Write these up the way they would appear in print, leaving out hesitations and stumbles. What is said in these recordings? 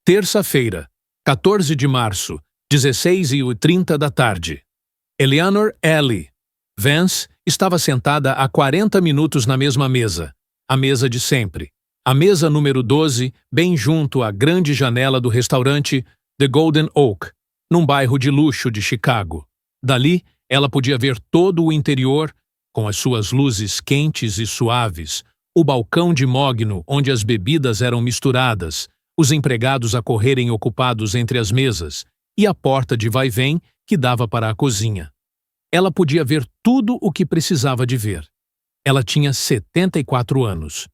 Terça-feira, 14 de março, 16h30 da tarde. Eleanor Ellie Vance estava sentada há 40 minutos na mesma mesa, a mesa de sempre. A mesa número 12, bem junto à grande janela do restaurante The Golden Oak, num bairro de luxo de Chicago. Dali, ela podia ver todo o interior, com as suas luzes quentes e suaves, o balcão de mogno onde as bebidas eram misturadas, os empregados a correrem ocupados entre as mesas e a porta de vai-vem que dava para a cozinha. Ela podia ver tudo o que precisava de ver. Ela tinha 74 anos.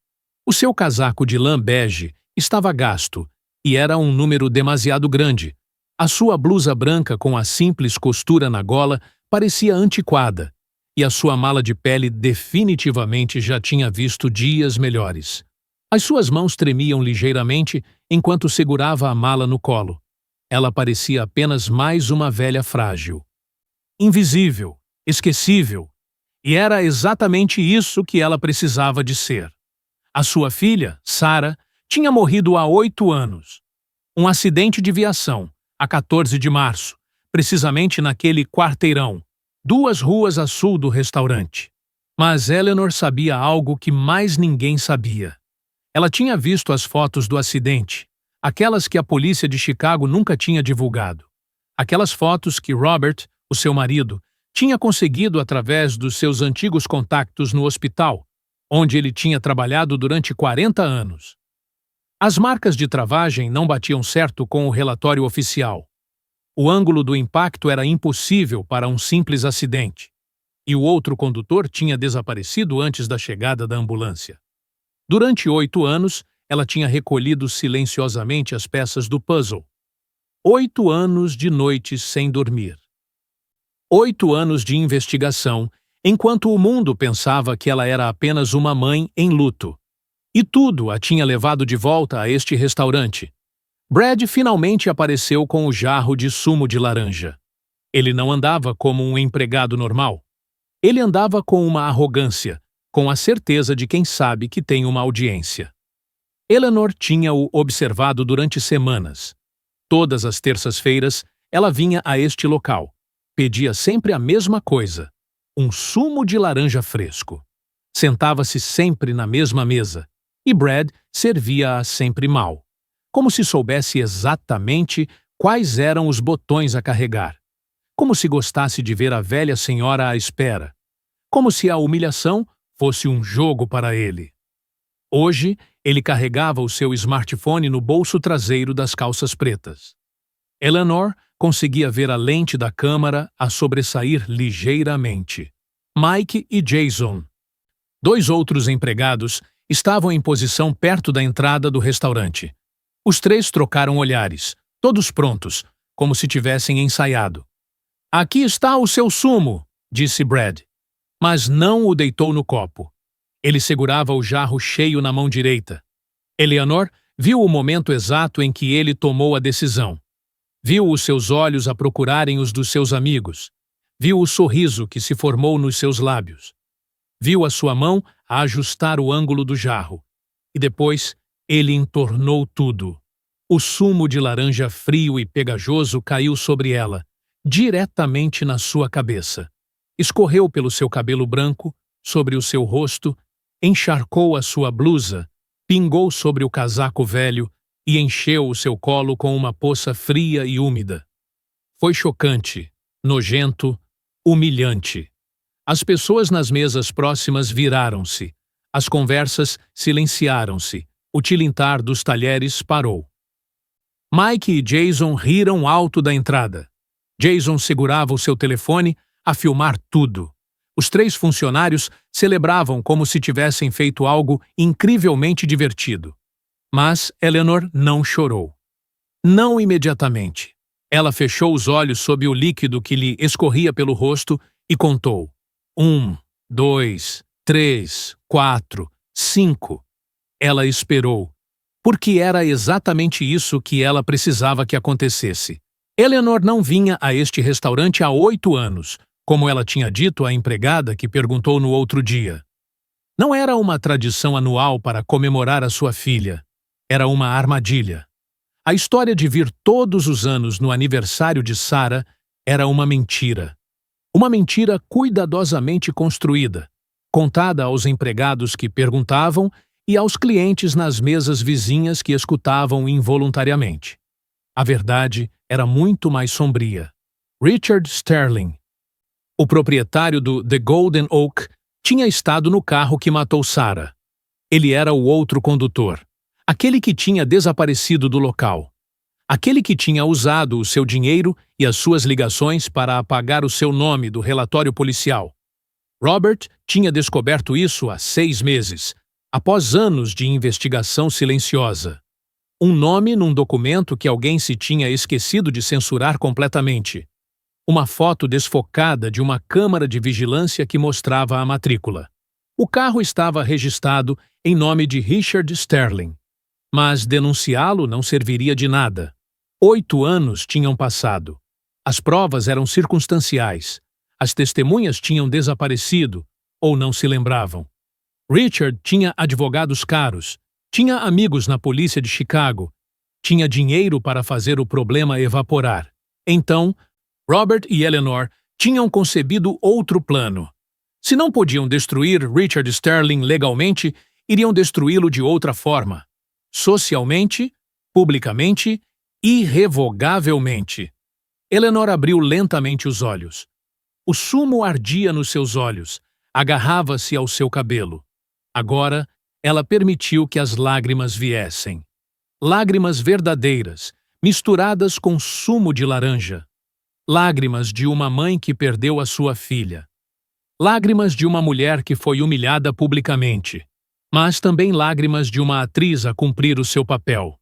O seu casaco de lã bege estava gasto e era um número demasiado grande. A sua blusa branca com a simples costura na gola parecia antiquada e a sua mala de pele definitivamente já tinha visto dias melhores. As suas mãos tremiam ligeiramente enquanto segurava a mala no colo. Ela parecia apenas mais uma velha frágil. Invisível, esquecível. E era exatamente isso que ela precisava de ser. A sua filha, Sarah, tinha morrido há 8 anos. Um acidente de viação, a 14 de março, precisamente naquele quarteirão, 2 ruas a sul do restaurante. Mas Eleanor sabia algo que mais ninguém sabia. Ela tinha visto as fotos do acidente, aquelas que a polícia de Chicago nunca tinha divulgado. Aquelas fotos que Robert, o seu marido, tinha conseguido através dos seus antigos contactos no hospital, onde ele tinha trabalhado durante 40 anos. As marcas de travagem não batiam certo com o relatório oficial. O ângulo do impacto era impossível para um simples acidente, e o outro condutor tinha desaparecido antes da chegada da ambulância. Durante 8 anos, ela tinha recolhido silenciosamente as peças do puzzle. 8 anos de noites sem dormir. 8 anos de investigação, enquanto o mundo pensava que ela era apenas uma mãe em luto. E tudo a tinha levado de volta a este restaurante. Brad finalmente apareceu com o jarro de sumo de laranja. Ele não andava como um empregado normal. Ele andava com uma arrogância, com a certeza de quem sabe que tem uma audiência. Eleanor tinha-o observado durante semanas. Todas as terças-feiras, ela vinha a este local. Pedia sempre a mesma coisa, um sumo de laranja fresco. Sentava-se sempre na mesma mesa, e Brad servia-a sempre mal, como se soubesse exatamente quais eram os botões a carregar, como se gostasse de ver a velha senhora à espera, como se a humilhação fosse um jogo para ele. Hoje, ele carregava o seu smartphone no bolso traseiro das calças pretas. Eleanor conseguia ver a lente da câmara a sobressair ligeiramente. Mike e Jason, 2 outros empregados, estavam em posição perto da entrada do restaurante. Os 3 trocaram olhares, todos prontos, como se tivessem ensaiado. "Aqui está o seu sumo", disse Brad, mas não o deitou no copo. Ele segurava o jarro cheio na mão direita. Eleanor viu o momento exato em que ele tomou a decisão. Viu os seus olhos a procurarem os dos seus amigos. Viu o sorriso que se formou nos seus lábios. Viu a sua mão a ajustar o ângulo do jarro. E depois, ele entornou tudo. O sumo de laranja frio e pegajoso caiu sobre ela, diretamente na sua cabeça. Escorreu pelo seu cabelo branco, sobre o seu rosto, encharcou a sua blusa, pingou sobre o casaco velho e encheu o seu colo com uma poça fria e úmida. Foi chocante, nojento, humilhante. As pessoas nas mesas próximas viraram-se. As conversas silenciaram-se. O tilintar dos talheres parou. Mike e Jason riram alto da entrada. Jason segurava o seu telefone a filmar tudo. Os 3 funcionários celebravam como se tivessem feito algo incrivelmente divertido. Mas Eleanor não chorou. Não imediatamente. Ela fechou os olhos sob o líquido que lhe escorria pelo rosto e contou. 1, 2, 3, 4, 5. Ela esperou, porque era exatamente isso que ela precisava que acontecesse. Eleanor não vinha a este restaurante há 8 anos, como ela tinha dito à empregada que perguntou no outro dia. Não era uma tradição anual para comemorar a sua filha. Era uma armadilha. A história de vir todos os anos no aniversário de Sarah era uma mentira. Uma mentira cuidadosamente construída, contada aos empregados que perguntavam e aos clientes nas mesas vizinhas que escutavam involuntariamente. A verdade era muito mais sombria. Richard Sterling, o proprietário do The Golden Oak, tinha estado no carro que matou Sarah. Ele era o outro condutor, aquele que tinha desaparecido do local. Aquele que tinha usado o seu dinheiro e as suas ligações para apagar o seu nome do relatório policial. Robert tinha descoberto isso há 6 meses, após anos de investigação silenciosa. Um nome num documento que alguém se tinha esquecido de censurar completamente. Uma foto desfocada de uma câmara de vigilância que mostrava a matrícula. O carro estava registrado em nome de Richard Sterling. Mas denunciá-lo não serviria de nada. 8 anos tinham passado. As provas eram circunstanciais. As testemunhas tinham desaparecido ou não se lembravam. Richard tinha advogados caros, tinha amigos na polícia de Chicago, tinha dinheiro para fazer o problema evaporar. Então, Robert e Eleanor tinham concebido outro plano. Se não podiam destruir Richard Sterling legalmente, iriam destruí-lo de outra forma. Socialmente, publicamente, irrevogavelmente. Eleanor abriu lentamente os olhos. O sumo ardia nos seus olhos, agarrava-se ao seu cabelo. Agora, ela permitiu que as lágrimas viessem. Lágrimas verdadeiras, misturadas com sumo de laranja. Lágrimas de uma mãe que perdeu a sua filha. Lágrimas de uma mulher que foi humilhada publicamente. Mas também lágrimas de uma atriz a cumprir o seu papel.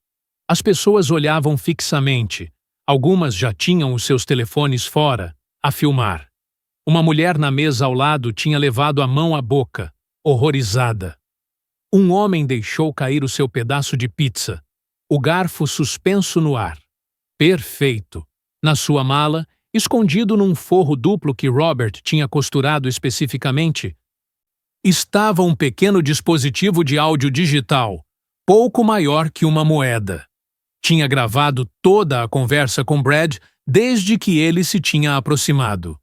As pessoas olhavam fixamente. Algumas já tinham os seus telefones fora, a filmar. Uma mulher na mesa ao lado tinha levado a mão à boca, horrorizada. Um homem deixou cair o seu pedaço de pizza, o garfo suspenso no ar. Perfeito. Na sua mala, escondido num forro duplo que Robert tinha costurado especificamente, estava um pequeno dispositivo de áudio digital, pouco maior que uma moeda. Tinha gravado toda a conversa com Brad desde que ele se tinha aproximado.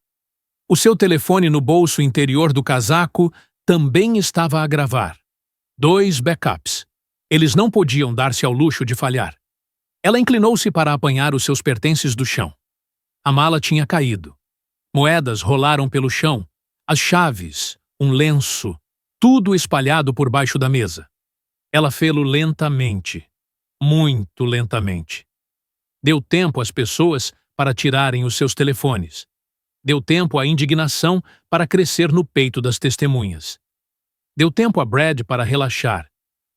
O seu telefone no bolso interior do casaco também estava a gravar. 2 backups. Eles não podiam dar-se ao luxo de falhar. Ela inclinou-se para apanhar os seus pertences do chão. A mala tinha caído. Moedas rolaram pelo chão, as chaves, um lenço, tudo espalhado por baixo da mesa. Ela fê-lo lentamente, muito lentamente. Deu tempo às pessoas para tirarem os seus telefones. Deu tempo à indignação para crescer no peito das testemunhas. Deu tempo a Brad para relaxar,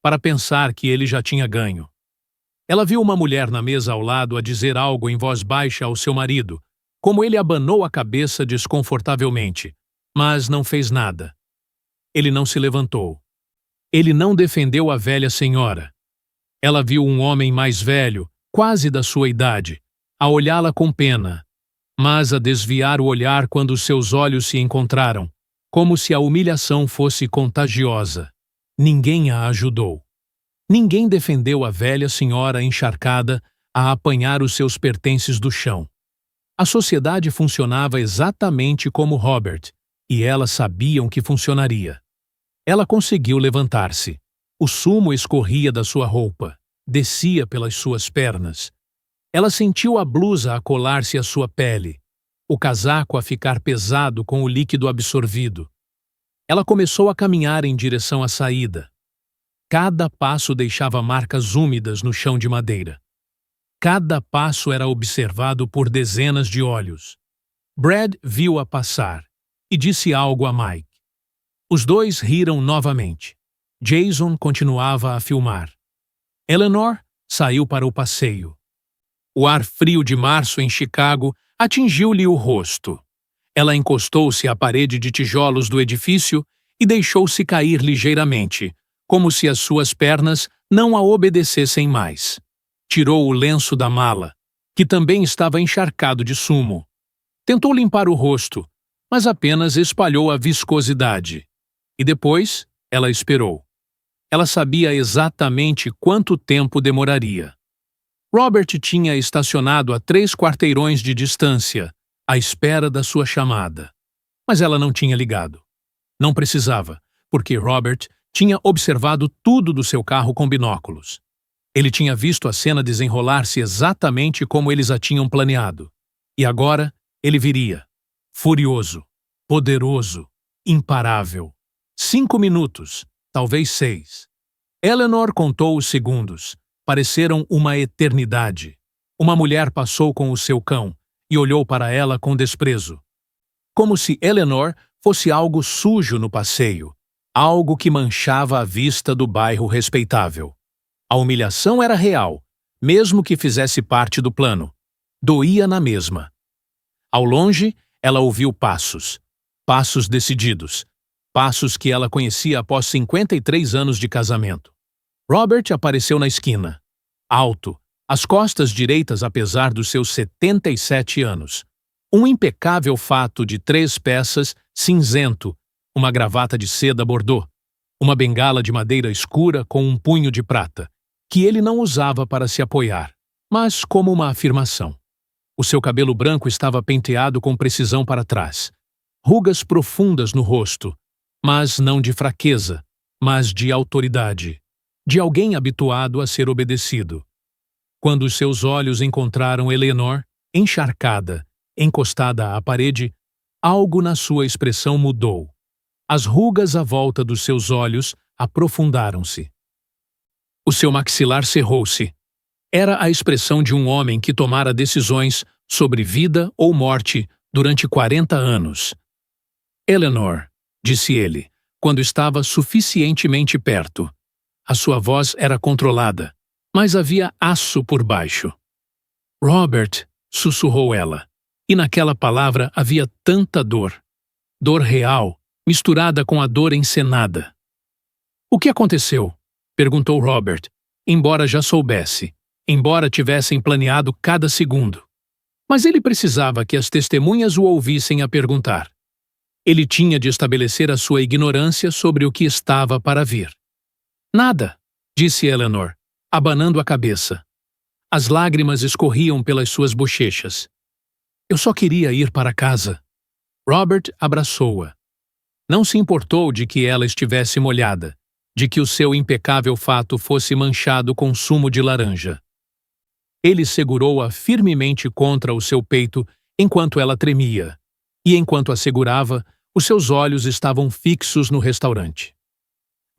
para pensar que ele já tinha ganho. Ela viu uma mulher na mesa ao lado a dizer algo em voz baixa ao seu marido, como ele abanou a cabeça desconfortavelmente, mas não fez nada. Ele não se levantou. Ele não defendeu a velha senhora. Ela viu um homem mais velho, quase da sua idade, a olhá-la com pena, mas a desviar o olhar quando seus olhos se encontraram, como se a humilhação fosse contagiosa. Ninguém a ajudou. Ninguém defendeu a velha senhora encharcada a apanhar os seus pertences do chão. A sociedade funcionava exatamente como Robert, e elas sabiam que funcionaria. Ela conseguiu levantar-se. O sumo escorria da sua roupa, descia pelas suas pernas. Ela sentiu a blusa a colar-se à sua pele, o casaco a ficar pesado com o líquido absorvido. Ela começou a caminhar em direção à saída. Cada passo deixava marcas úmidas no chão de madeira. Cada passo era observado por dezenas de olhos. Brad viu-a passar e disse algo a Mike. Os dois riram novamente. Jason continuava a filmar. Eleanor saiu para o passeio. O ar frio de março em Chicago atingiu-lhe o rosto. Ela encostou-se à parede de tijolos do edifício e deixou-se cair ligeiramente, como se as suas pernas não a obedecessem mais. Tirou o lenço da mala, que também estava encharcado de sumo. Tentou limpar o rosto, mas apenas espalhou a viscosidade. E depois, ela esperou. Ela sabia exatamente quanto tempo demoraria. Robert tinha estacionado a 3 quarteirões de distância, à espera da sua chamada. Mas ela não tinha ligado. Não precisava, porque Robert tinha observado tudo do seu carro com binóculos. Ele tinha visto a cena desenrolar-se exatamente como eles a tinham planeado. E agora ele viria. Furioso, poderoso, imparável. 5 minutos, talvez 6. Eleanor contou os segundos. Pareceram uma eternidade. Uma mulher passou com o seu cão e olhou para ela com desprezo. Como se Eleanor fosse algo sujo no passeio, algo que manchava a vista do bairro respeitável. A humilhação era real, mesmo que fizesse parte do plano. Doía na mesma. Ao longe, ela ouviu passos. Passos decididos. Passos que ela conhecia após 53 anos de casamento. Robert apareceu na esquina. Alto, as costas direitas apesar dos seus 77 anos. Um impecável fato de 3 peças, cinzento, uma gravata de seda bordô, uma bengala de madeira escura com um punho de prata, que ele não usava para se apoiar, mas como uma afirmação. O seu cabelo branco estava penteado com precisão para trás. Rugas profundas no rosto, mas não de fraqueza, mas de autoridade, de alguém habituado a ser obedecido. Quando os seus olhos encontraram Eleanor, encharcada, encostada à parede, algo na sua expressão mudou. As rugas à volta dos seus olhos aprofundaram-se. O seu maxilar cerrou-se. Era a expressão de um homem que tomara decisões sobre vida ou morte durante 40 anos. Eleanor, disse ele, quando estava suficientemente perto. A sua voz era controlada, mas havia aço por baixo. Robert, sussurrou ela, e naquela palavra havia tanta dor. Dor real, misturada com a dor encenada. O que aconteceu? Perguntou Robert, embora já soubesse, embora tivessem planeado cada segundo. Mas ele precisava que as testemunhas o ouvissem a perguntar. Ele tinha de estabelecer a sua ignorância sobre o que estava para vir. Nada, disse Eleanor, abanando a cabeça. As lágrimas escorriam pelas suas bochechas. Eu só queria ir para casa. Robert abraçou-a. Não se importou de que ela estivesse molhada, de que o seu impecável fato fosse manchado com sumo de laranja. Ele segurou-a firmemente contra o seu peito enquanto ela tremia, e enquanto a segurava, os seus olhos estavam fixos no restaurante.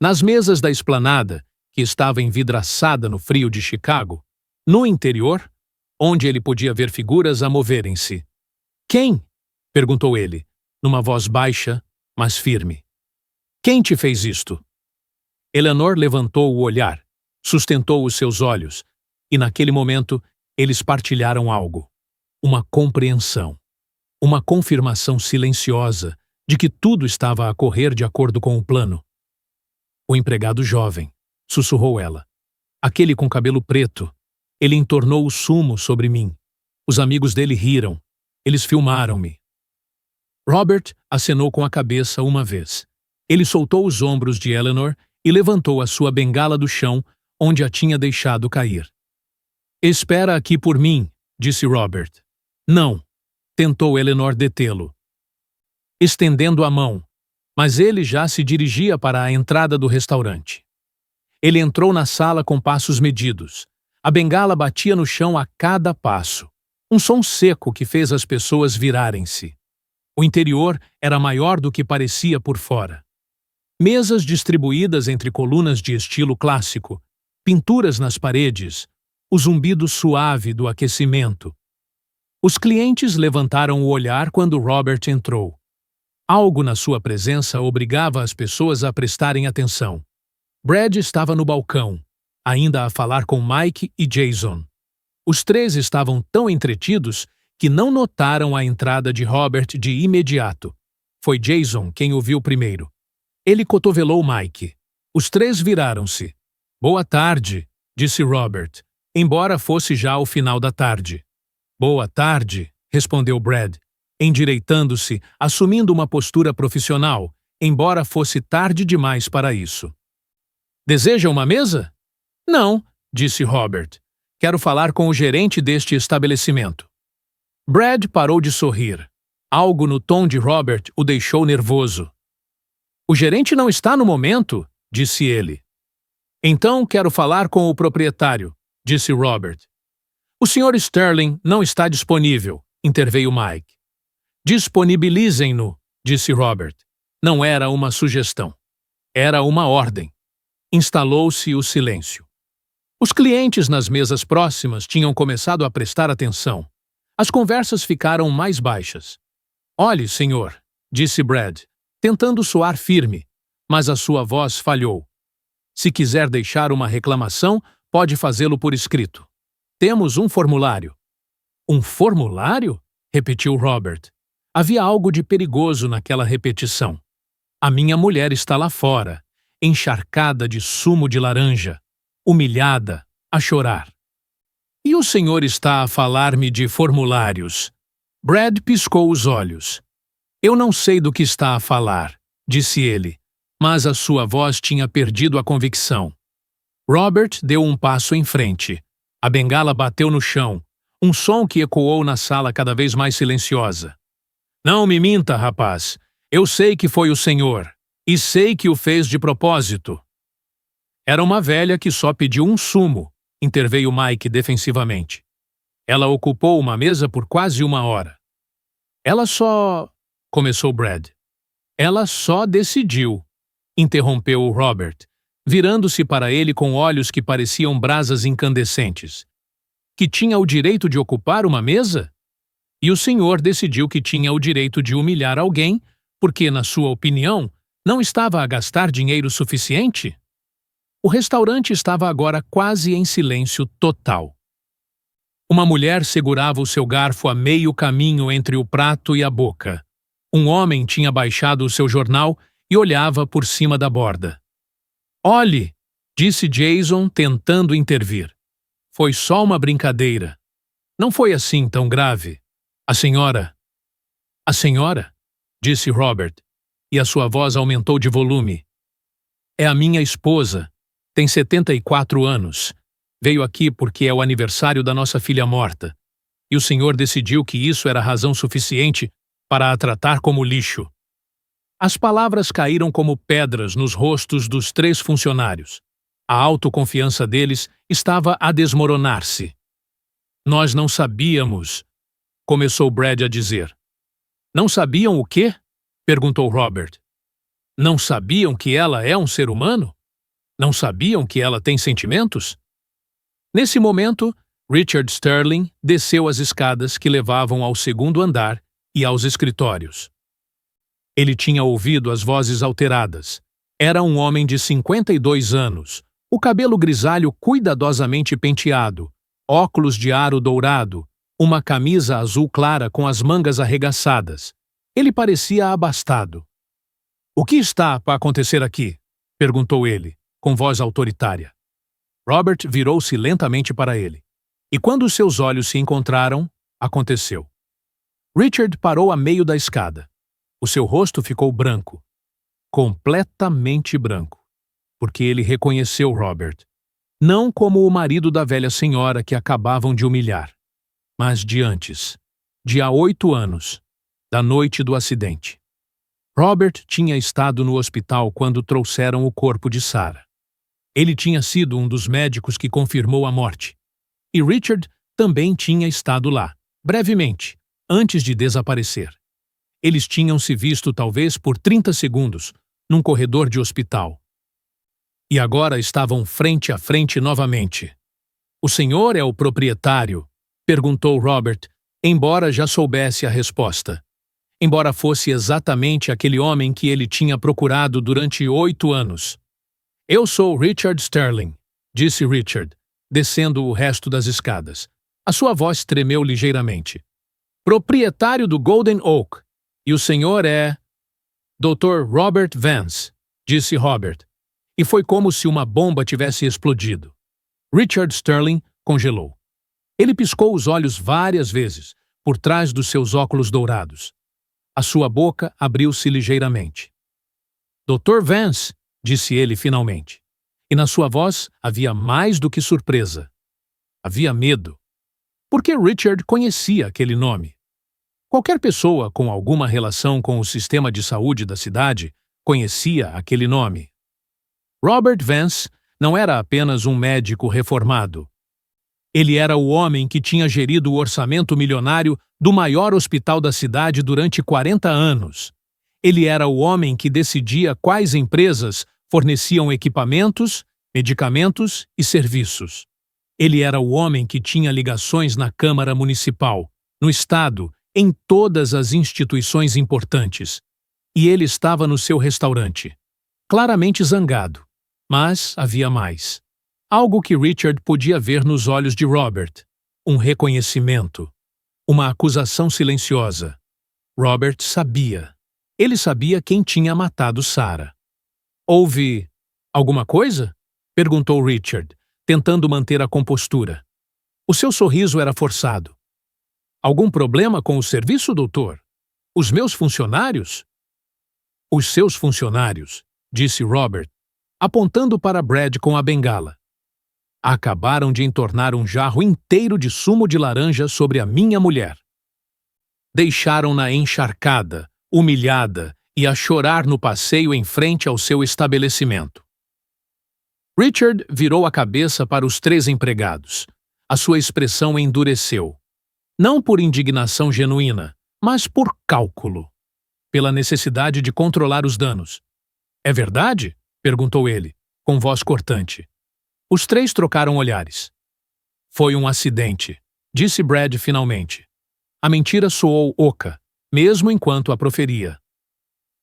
Nas mesas da esplanada, que estava envidraçada no frio de Chicago, no interior, onde ele podia ver figuras a moverem-se. Quem? Perguntou ele, numa voz baixa, mas firme. Quem te fez isto? Eleanor levantou o olhar, sustentou os seus olhos, e naquele momento eles partilharam algo. Uma compreensão. Uma confirmação silenciosa de que tudo estava a correr de acordo com o plano. O empregado jovem, sussurrou ela. Aquele com cabelo preto. Ele entornou o sumo sobre mim. Os amigos dele riram. Eles filmaram-me. Robert acenou com a cabeça uma vez. Ele soltou os ombros de Eleanor e levantou a sua bengala do chão, onde a tinha deixado cair. Espera aqui por mim, disse Robert. Não, tentou Eleanor detê-lo, estendendo a mão, mas ele já se dirigia para a entrada do restaurante. Ele entrou na sala com passos medidos. A bengala batia no chão a cada passo. Um som seco que fez as pessoas virarem-se. O interior era maior do que parecia por fora. Mesas distribuídas entre colunas de estilo clássico, pinturas nas paredes, o zumbido suave do aquecimento. Os clientes levantaram o olhar quando Robert entrou. Algo na sua presença obrigava as pessoas a prestarem atenção. Brad estava no balcão, ainda a falar com Mike e Jason. Os 3 estavam tão entretidos que não notaram a entrada de Robert de imediato. Foi Jason quem o viu primeiro. Ele cotovelou Mike. Os 3 viraram-se. Boa tarde, disse Robert, embora fosse já o final da tarde. Boa tarde, respondeu Brad, endireitando-se, assumindo uma postura profissional, embora fosse tarde demais para isso. Deseja uma mesa? Não, disse Robert. Quero falar com o gerente deste estabelecimento. Brad parou de sorrir. Algo no tom de Robert o deixou nervoso. O gerente não está no momento, disse ele. Então quero falar com o proprietário, disse Robert. O Sr. Sterling não está disponível, interveio Mike. Disponibilizem-no, disse Robert. Não era uma sugestão. Era uma ordem. Instalou-se o silêncio. Os clientes nas mesas próximas tinham começado a prestar atenção. As conversas ficaram mais baixas. Olhe, senhor, disse Brad, tentando soar firme, mas a sua voz falhou. Se quiser deixar uma reclamação, pode fazê-lo por escrito. Temos um formulário. Um formulário? Repetiu Robert. Havia algo de perigoso naquela repetição. A minha mulher está lá fora, encharcada de sumo de laranja, humilhada, a chorar. E o senhor está a falar-me de formulários? Brad piscou os olhos. Eu não sei do que está a falar, disse ele, mas a sua voz tinha perdido a convicção. Robert deu um passo em frente. A bengala bateu no chão, um som que ecoou na sala cada vez mais silenciosa. Não me minta, rapaz. Eu sei que foi o senhor, e sei que o fez de propósito. Era uma velha que só pediu um sumo, interveio Mike defensivamente. Ela ocupou uma mesa por quase 1 hora. Ela só... começou Brad. Ela só decidiu, interrompeu o Robert, virando-se para ele com olhos que pareciam brasas incandescentes. Que tinha o direito de ocupar uma mesa? E o senhor decidiu que tinha o direito de humilhar alguém porque, na sua opinião, não estava a gastar dinheiro suficiente? O restaurante estava agora quase em silêncio total. Uma mulher segurava o seu garfo a meio caminho entre o prato e a boca. Um homem tinha baixado o seu jornal e olhava por cima da borda. Olhe, disse Jason, tentando intervir. Foi só uma brincadeira. Não foi assim tão grave. A senhora... A senhora? Disse Robert, e a sua voz aumentou de volume. É a minha esposa. Tem 74 anos. Veio aqui porque é o aniversário da nossa filha morta. E o senhor decidiu que isso era razão suficiente para a tratar como lixo. As palavras caíram como pedras nos rostos dos 3 funcionários. A autoconfiança deles estava a desmoronar-se. Nós não sabíamos, começou Brad a dizer. Não sabiam o quê? Perguntou Robert. Não sabiam que ela é um ser humano? Não sabiam que ela tem sentimentos? Nesse momento, Richard Sterling desceu as escadas que levavam ao 2º andar e aos escritórios. Ele tinha ouvido as vozes alteradas. Era um homem de 52 anos, o cabelo grisalho cuidadosamente penteado, óculos de aro dourado, uma camisa azul clara com as mangas arregaçadas. Ele parecia abastado. O que está para acontecer aqui? Perguntou ele, com voz autoritária. Robert virou-se lentamente para ele. E quando os seus olhos se encontraram, aconteceu. Richard parou a meio da escada. O seu rosto ficou branco. Completamente branco. Porque ele reconheceu Robert. Não como o marido da velha senhora que acabavam de humilhar, mas de antes, de há 8 anos, da noite do acidente. Robert tinha estado no hospital quando trouxeram o corpo de Sarah. Ele tinha sido um dos médicos que confirmou a morte. E Richard também tinha estado lá, brevemente, antes de desaparecer. Eles tinham se visto talvez por 30 segundos, num corredor de hospital. E agora estavam frente a frente novamente. O senhor é o proprietário? Perguntou Robert, embora já soubesse a resposta. Embora fosse exatamente aquele homem que ele tinha procurado durante 8 anos. Eu sou Richard Sterling, disse Richard, descendo o resto das escadas. A sua voz tremeu ligeiramente. Proprietário do Golden Oak. E o senhor é... Dr. Robert Vance, disse Robert. E foi como se uma bomba tivesse explodido. Richard Sterling congelou. Ele piscou os olhos várias vezes, por trás dos seus óculos dourados. A sua boca abriu-se ligeiramente. Dr. Vance, disse ele finalmente. E na sua voz havia mais do que surpresa. Havia medo. Porque Richard conhecia aquele nome. Qualquer pessoa com alguma relação com o sistema de saúde da cidade conhecia aquele nome. Robert Vance não era apenas um médico reformado. Ele era o homem que tinha gerido o orçamento milionário do maior hospital da cidade durante 40 anos. Ele era o homem que decidia quais empresas forneciam equipamentos, medicamentos e serviços. Ele era o homem que tinha ligações na Câmara Municipal, no Estado, em todas as instituições importantes. E ele estava no seu restaurante, claramente zangado. Mas havia mais. Algo que Richard podia ver nos olhos de Robert. Um reconhecimento. Uma acusação silenciosa. Robert sabia. Ele sabia quem tinha matado Sarah. Houve alguma coisa? Perguntou Richard, tentando manter a compostura. O seu sorriso era forçado. Algum problema com o serviço, doutor? Os meus funcionários? Os seus funcionários, disse Robert, apontando para Brad com a bengala. Acabaram de entornar um jarro inteiro de sumo de laranja sobre a minha mulher. Deixaram-na encharcada, humilhada e a chorar no passeio em frente ao seu estabelecimento. Richard virou a cabeça para os 3 empregados. A sua expressão endureceu. Não por indignação genuína, mas por cálculo. Pela necessidade de controlar os danos. É verdade? Perguntou ele, com voz cortante. Os 3 trocaram olhares. Foi um acidente, disse Brad finalmente. A mentira soou oca, mesmo enquanto a proferia.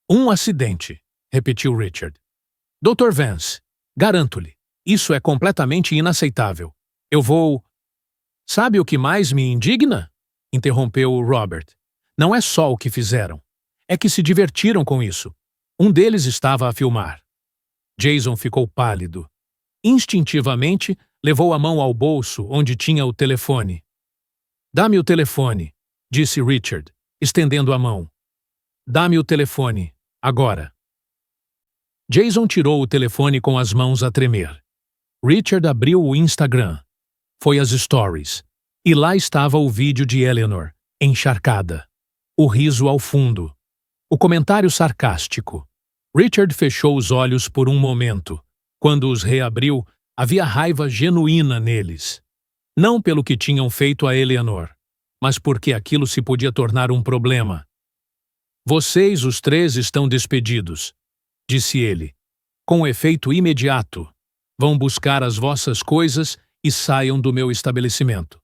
Um acidente, repetiu Richard. Dr. Vance, garanto-lhe, isso é completamente inaceitável. Eu vou... Sabe o que mais me indigna? Interrompeu Robert. Não é só o que fizeram. É que se divertiram com isso. Um deles estava a filmar. Jason ficou pálido. Instintivamente, levou a mão ao bolso onde tinha o telefone. Dá-me o telefone, disse Richard, estendendo a mão. Dá-me o telefone, agora. Jason tirou o telefone com as mãos a tremer. Richard abriu o Instagram. Foi às stories. E lá estava o vídeo de Eleanor, encharcada. O riso ao fundo. O comentário sarcástico. Richard fechou os olhos por um momento. Quando os reabriu, havia raiva genuína neles. Não pelo que tinham feito a Eleanor, mas porque aquilo se podia tornar um problema. Vocês, os 3, estão despedidos, disse ele, com efeito imediato. Vão buscar as vossas coisas e saiam do meu estabelecimento.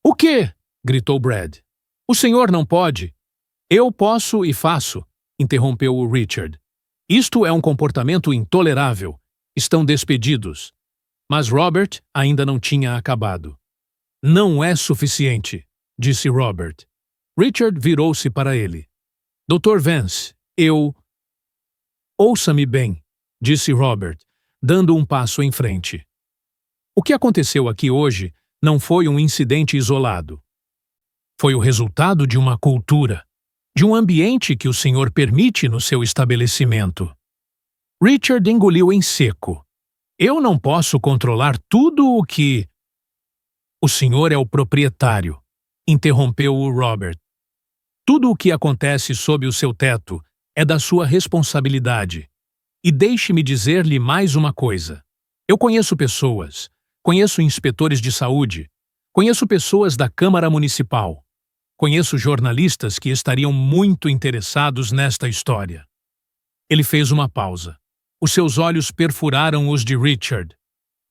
O quê? Gritou Brad. O senhor não pode. Eu posso e faço, interrompeu o Richard. Isto é um comportamento intolerável. Estão despedidos. Mas Robert ainda não tinha acabado. Não é suficiente, disse Robert. Richard virou-se para ele. Dr. Vance, eu... Ouça-me bem, disse Robert, dando um passo em frente. O que aconteceu aqui hoje não foi um incidente isolado. Foi o resultado de uma cultura, de um ambiente que o senhor permite no seu estabelecimento. Richard engoliu em seco. Eu não posso controlar tudo o que... O senhor é o proprietário, interrompeu o Robert. Tudo o que acontece sob o seu teto é da sua responsabilidade. E deixe-me dizer-lhe mais uma coisa. Eu conheço pessoas, conheço inspetores de saúde, conheço pessoas da Câmara Municipal, conheço jornalistas que estariam muito interessados nesta história. Ele fez uma pausa. Os seus olhos perfuraram os de Richard.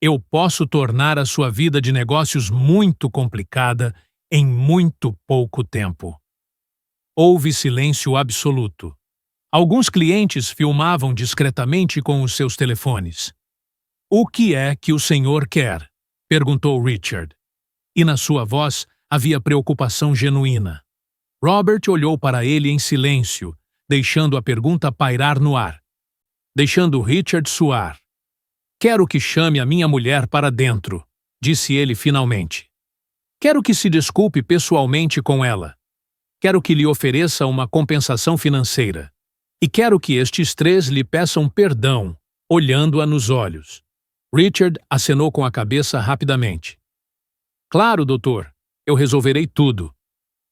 Eu posso tornar a sua vida de negócios muito complicada em muito pouco tempo. Houve silêncio absoluto. Alguns clientes filmavam discretamente com os seus telefones. O que é que o senhor quer? Perguntou Richard. E na sua voz havia preocupação genuína. Robert olhou para ele em silêncio, deixando a pergunta pairar no ar. Deixando Richard suar. Quero que chame a minha mulher para dentro, disse ele finalmente. Quero que se desculpe pessoalmente com ela. Quero que lhe ofereça uma compensação financeira. E quero que estes 3 lhe peçam perdão, olhando-a nos olhos. Richard acenou com a cabeça rapidamente. Claro, doutor. Eu resolverei tudo.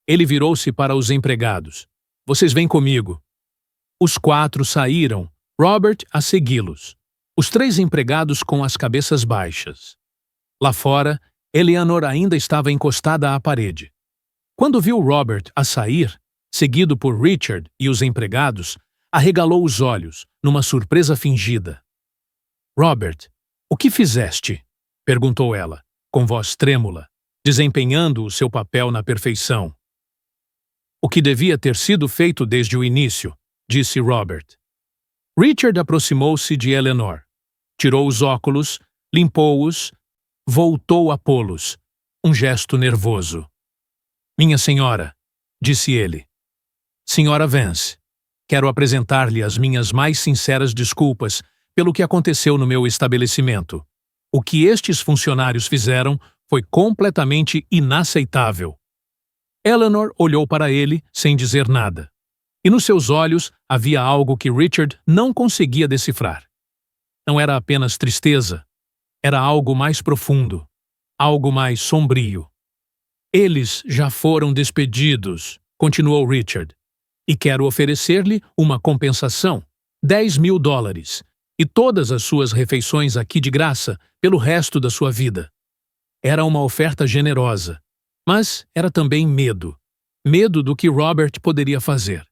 Ele virou-se para os empregados. Vocês vêm comigo. Os 4 saíram, Robert a segui-los. Os 3 empregados com as cabeças baixas. Lá fora, Eleanor ainda estava encostada à parede. Quando viu Robert a sair, seguido por Richard e os empregados, arregalou os olhos, numa surpresa fingida. Robert, o que fizeste? Perguntou ela, com voz trêmula, desempenhando o seu papel na perfeição. O que devia ter sido feito desde o início, disse Robert. Richard aproximou-se de Eleanor. Tirou os óculos, limpou-os, voltou a pô-los. Um gesto nervoso. Minha senhora, disse ele. Senhora Vance, quero apresentar-lhe as minhas mais sinceras desculpas pelo que aconteceu no meu estabelecimento. O que estes funcionários fizeram foi completamente inaceitável. Eleanor olhou para ele sem dizer nada. E nos seus olhos havia algo que Richard não conseguia decifrar. Não era apenas tristeza. Era algo mais profundo. Algo mais sombrio. Eles já foram despedidos, continuou Richard. E quero oferecer-lhe uma compensação, $10.000, e todas as suas refeições aqui de graça pelo resto da sua vida. Era uma oferta generosa, mas era também medo. Medo do que Robert poderia fazer.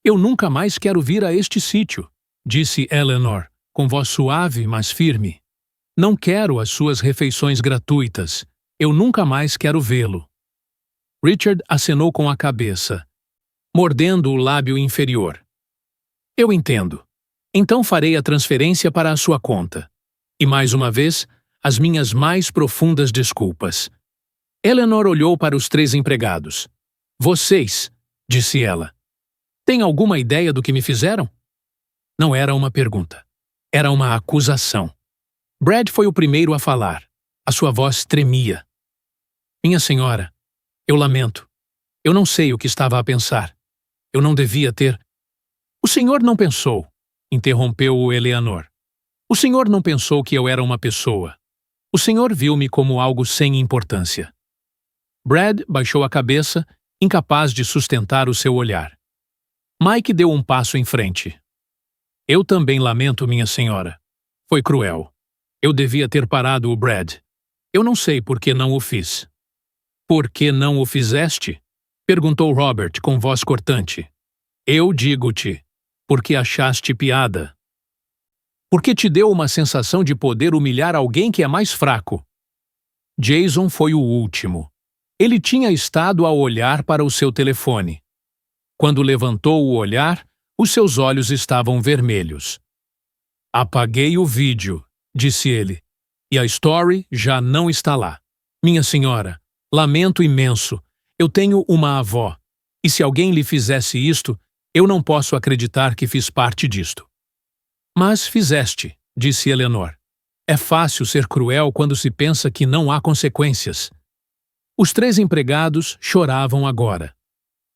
Eu nunca mais quero vir a este sítio, disse Eleanor, com voz suave, mas firme. Não quero as suas refeições gratuitas. Eu nunca mais quero vê-lo. Richard acenou com a cabeça, mordendo o lábio inferior. Eu entendo. Então farei a transferência para a sua conta. E mais uma vez, as minhas mais profundas desculpas. Eleanor olhou para os 3 empregados. Vocês, disse ela, têm alguma ideia do que me fizeram? Não era uma pergunta. Era uma acusação. Brad foi o primeiro a falar. A sua voz tremia. Minha senhora, eu lamento. Eu não sei o que estava a pensar. Eu não devia ter... O senhor não pensou, interrompeu-o Eleanor. O senhor não pensou que eu era uma pessoa. O senhor viu-me como algo sem importância. Brad baixou a cabeça, incapaz de sustentar o seu olhar. Mike deu um passo em frente. Eu também lamento, minha senhora. Foi cruel. Eu devia ter parado o Brad. Eu não sei por que não o fiz. Por que não o fizeste? Perguntou Robert com voz cortante. Eu digo-te, porque achaste piada. Porque te deu uma sensação de poder humilhar alguém que é mais fraco. Jason foi o último. Ele tinha estado a olhar para o seu telefone. Quando levantou o olhar, os seus olhos estavam vermelhos. Apaguei o vídeo, disse ele, e a story já não está lá. Minha senhora, lamento imenso. Eu tenho uma avó, e se alguém lhe fizesse isto, eu não posso acreditar que fiz parte disto. Mas fizeste, disse Eleanor. É fácil ser cruel quando se pensa que não há consequências. Os 3 empregados choravam agora.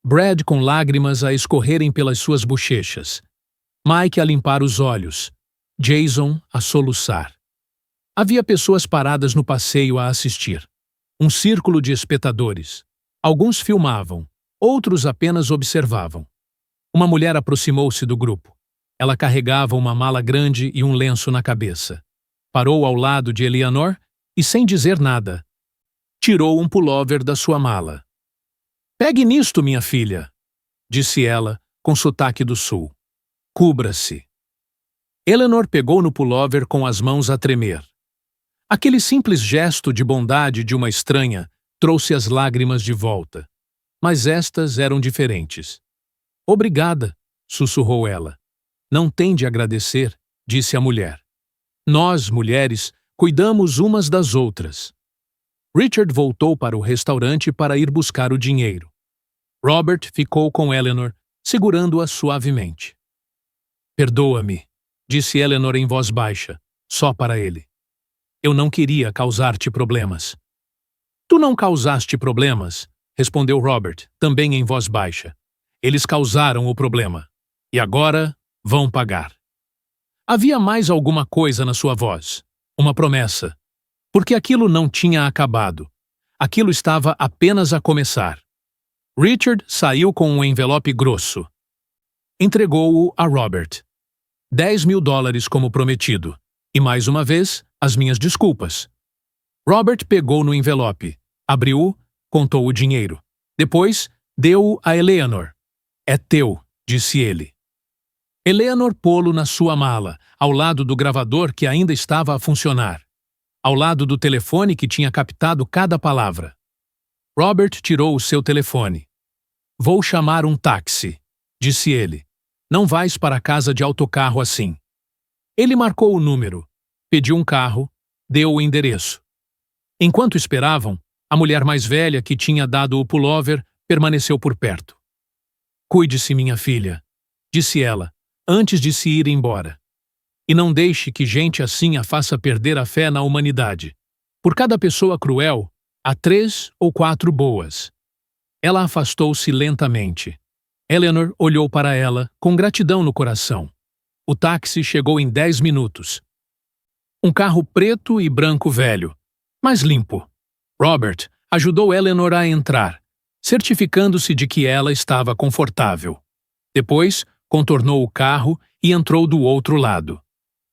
Brad com lágrimas a escorrerem pelas suas bochechas. Mike a limpar os olhos. Jason a soluçar. Havia pessoas paradas no passeio a assistir. Um círculo de espectadores. Alguns filmavam, outros apenas observavam. Uma mulher aproximou-se do grupo. Ela carregava uma mala grande e um lenço na cabeça. Parou ao lado de Eleanor e, sem dizer nada, tirou um pullover da sua mala. Pegue nisto, minha filha, disse ela, com sotaque do sul. Cubra-se. Eleanor pegou no pullover com as mãos a tremer. Aquele simples gesto de bondade de uma estranha trouxe as lágrimas de volta. Mas estas eram diferentes. Obrigada, sussurrou ela. Não tem de agradecer, disse a mulher. Nós, mulheres, cuidamos umas das outras. Richard voltou para o restaurante para ir buscar o dinheiro. Robert ficou com Eleanor, segurando-a suavemente. Perdoa-me, disse Eleanor em voz baixa, só para ele. Eu não queria causar-te problemas. Tu não causaste problemas, respondeu Robert, também em voz baixa. Eles causaram o problema. E agora vão pagar. Havia mais alguma coisa na sua voz. Uma promessa. Porque aquilo não tinha acabado. Aquilo estava apenas a começar. Richard saiu com um envelope grosso. Entregou-o a Robert. $10.000 como prometido. E mais uma vez, as minhas desculpas. Robert pegou no envelope, abriu-o, contou o dinheiro. Depois, deu-o a Eleanor. É teu, disse ele. Eleanor pô-lo na sua mala, ao lado do gravador que ainda estava a funcionar. Ao lado do telefone que tinha captado cada palavra. Robert tirou o seu telefone. Vou chamar um táxi, disse ele. Não vais para a casa de autocarro assim. Ele marcou o número, pediu um carro, deu o endereço. Enquanto esperavam, a mulher mais velha que tinha dado o pullover permaneceu por perto. Cuide-se, minha filha, disse ela, antes de se ir embora. E não deixe que gente assim a faça perder a fé na humanidade. Por cada pessoa cruel, há 3 ou 4 boas. Ela afastou-se lentamente. Eleanor olhou para ela, com gratidão no coração. O táxi chegou em 10 minutos. Um carro preto e branco velho, mas limpo. Robert ajudou Eleanor a entrar, certificando-se de que ela estava confortável. Depois, contornou o carro e entrou do outro lado.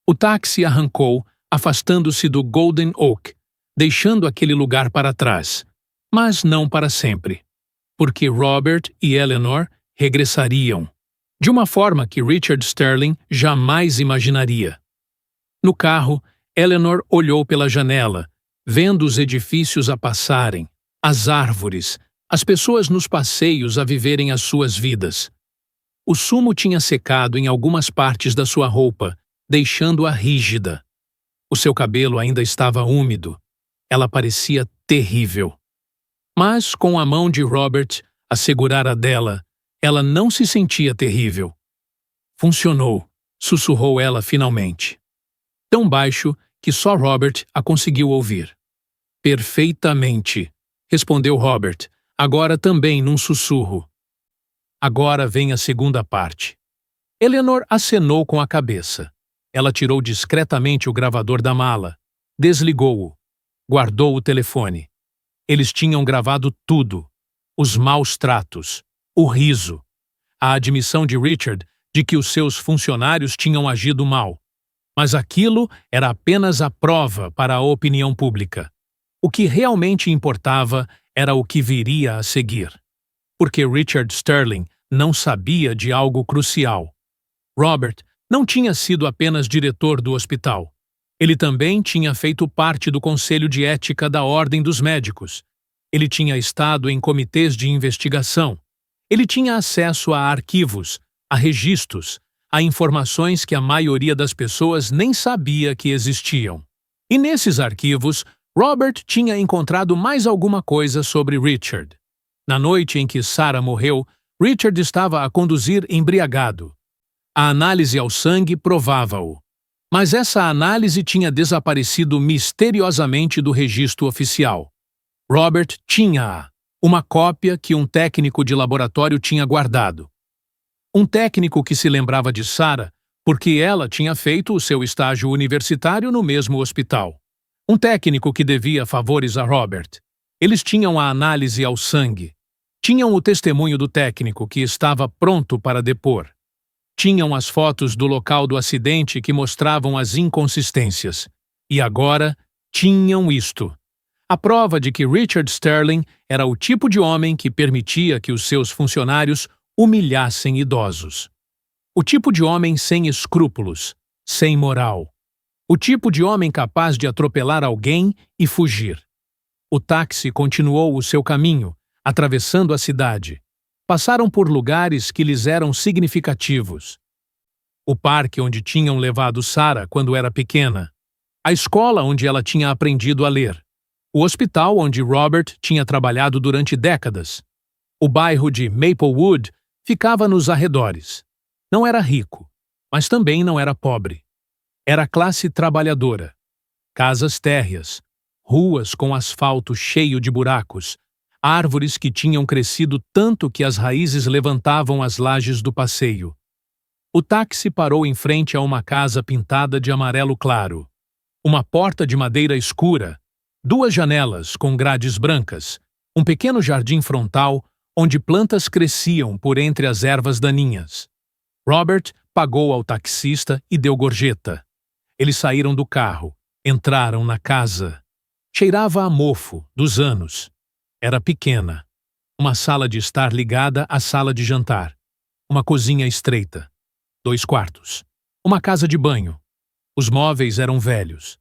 O táxi arrancou, afastando-se do Golden Oak, deixando aquele lugar para trás, mas não para sempre, porque Robert e Eleanor regressariam, de uma forma que Richard Sterling jamais imaginaria. No carro, Eleanor olhou pela janela, vendo os edifícios a passarem, as árvores, as pessoas nos passeios a viverem as suas vidas. O sumo tinha secado em algumas partes da sua roupa, deixando-a rígida. O seu cabelo ainda estava úmido. Ela parecia terrível. Mas, com a mão de Robert a segurar a dela, ela não se sentia terrível. Funcionou, sussurrou ela finalmente. Tão baixo que só Robert a conseguiu ouvir. Perfeitamente, respondeu Robert, agora também num sussurro. Agora vem a segunda parte. Eleanor acenou com a cabeça. Ela tirou discretamente o gravador da mala, desligou-o, guardou o telefone. Eles tinham gravado tudo: os maus tratos, o riso, a admissão de Richard de que os seus funcionários tinham agido mal. Mas aquilo era apenas a prova para a opinião pública. O que realmente importava era o que viria a seguir. Porque Richard Sterling não sabia de algo crucial. Robert não tinha sido apenas diretor do hospital. Ele também tinha feito parte do Conselho de Ética da Ordem dos Médicos. Ele tinha estado em comitês de investigação. Ele tinha acesso a arquivos, a registros, a informações que a maioria das pessoas nem sabia que existiam. E nesses arquivos, Robert tinha encontrado mais alguma coisa sobre Richard. Na noite em que Sarah morreu, Richard estava a conduzir embriagado. A análise ao sangue provava-o. Mas essa análise tinha desaparecido misteriosamente do registro oficial. Robert tinha-a, uma cópia que um técnico de laboratório tinha guardado. Um técnico que se lembrava de Sarah porque ela tinha feito o seu estágio universitário no mesmo hospital. Um técnico que devia favores a Robert. Eles tinham a análise ao sangue. Tinham o testemunho do técnico que estava pronto para depor. Tinham as fotos do local do acidente que mostravam as inconsistências. E agora tinham isto. A prova de que Richard Sterling era o tipo de homem que permitia que os seus funcionários humilhassem idosos. O tipo de homem sem escrúpulos, sem moral. O tipo de homem capaz de atropelar alguém e fugir. O táxi continuou o seu caminho, atravessando a cidade. Passaram por lugares que lhes eram significativos. O parque onde tinham levado Sarah quando era pequena. A escola onde ela tinha aprendido a ler. O hospital onde Robert tinha trabalhado durante décadas. O bairro de Maplewood ficava nos arredores. Não era rico, mas também não era pobre. Era classe trabalhadora. Casas térreas, ruas com asfalto cheio de buracos, árvores que tinham crescido tanto que as raízes levantavam as lajes do passeio. O táxi parou em frente a uma casa pintada de amarelo claro. Uma porta de madeira escura, Duas janelas com grades brancas, um pequeno jardim frontal onde plantas cresciam por entre as ervas daninhas. Robert pagou ao taxista e deu gorjeta. Eles saíram do carro, entraram na casa. Cheirava a mofo dos anos. Era pequena. Uma sala de estar ligada à sala de jantar. Uma cozinha estreita. 2 quartos. Uma casa de banho. Os móveis eram velhos.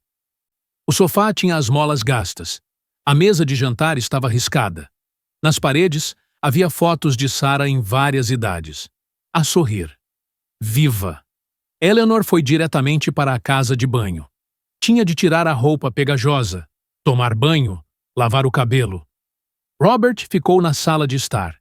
O sofá tinha as molas gastas. A mesa de jantar estava riscada. Nas paredes havia fotos de Sarah em várias idades. A sorrir. Viva! Eleanor foi diretamente para a casa de banho. Tinha de tirar a roupa pegajosa, tomar banho, lavar o cabelo. Robert ficou na sala de estar.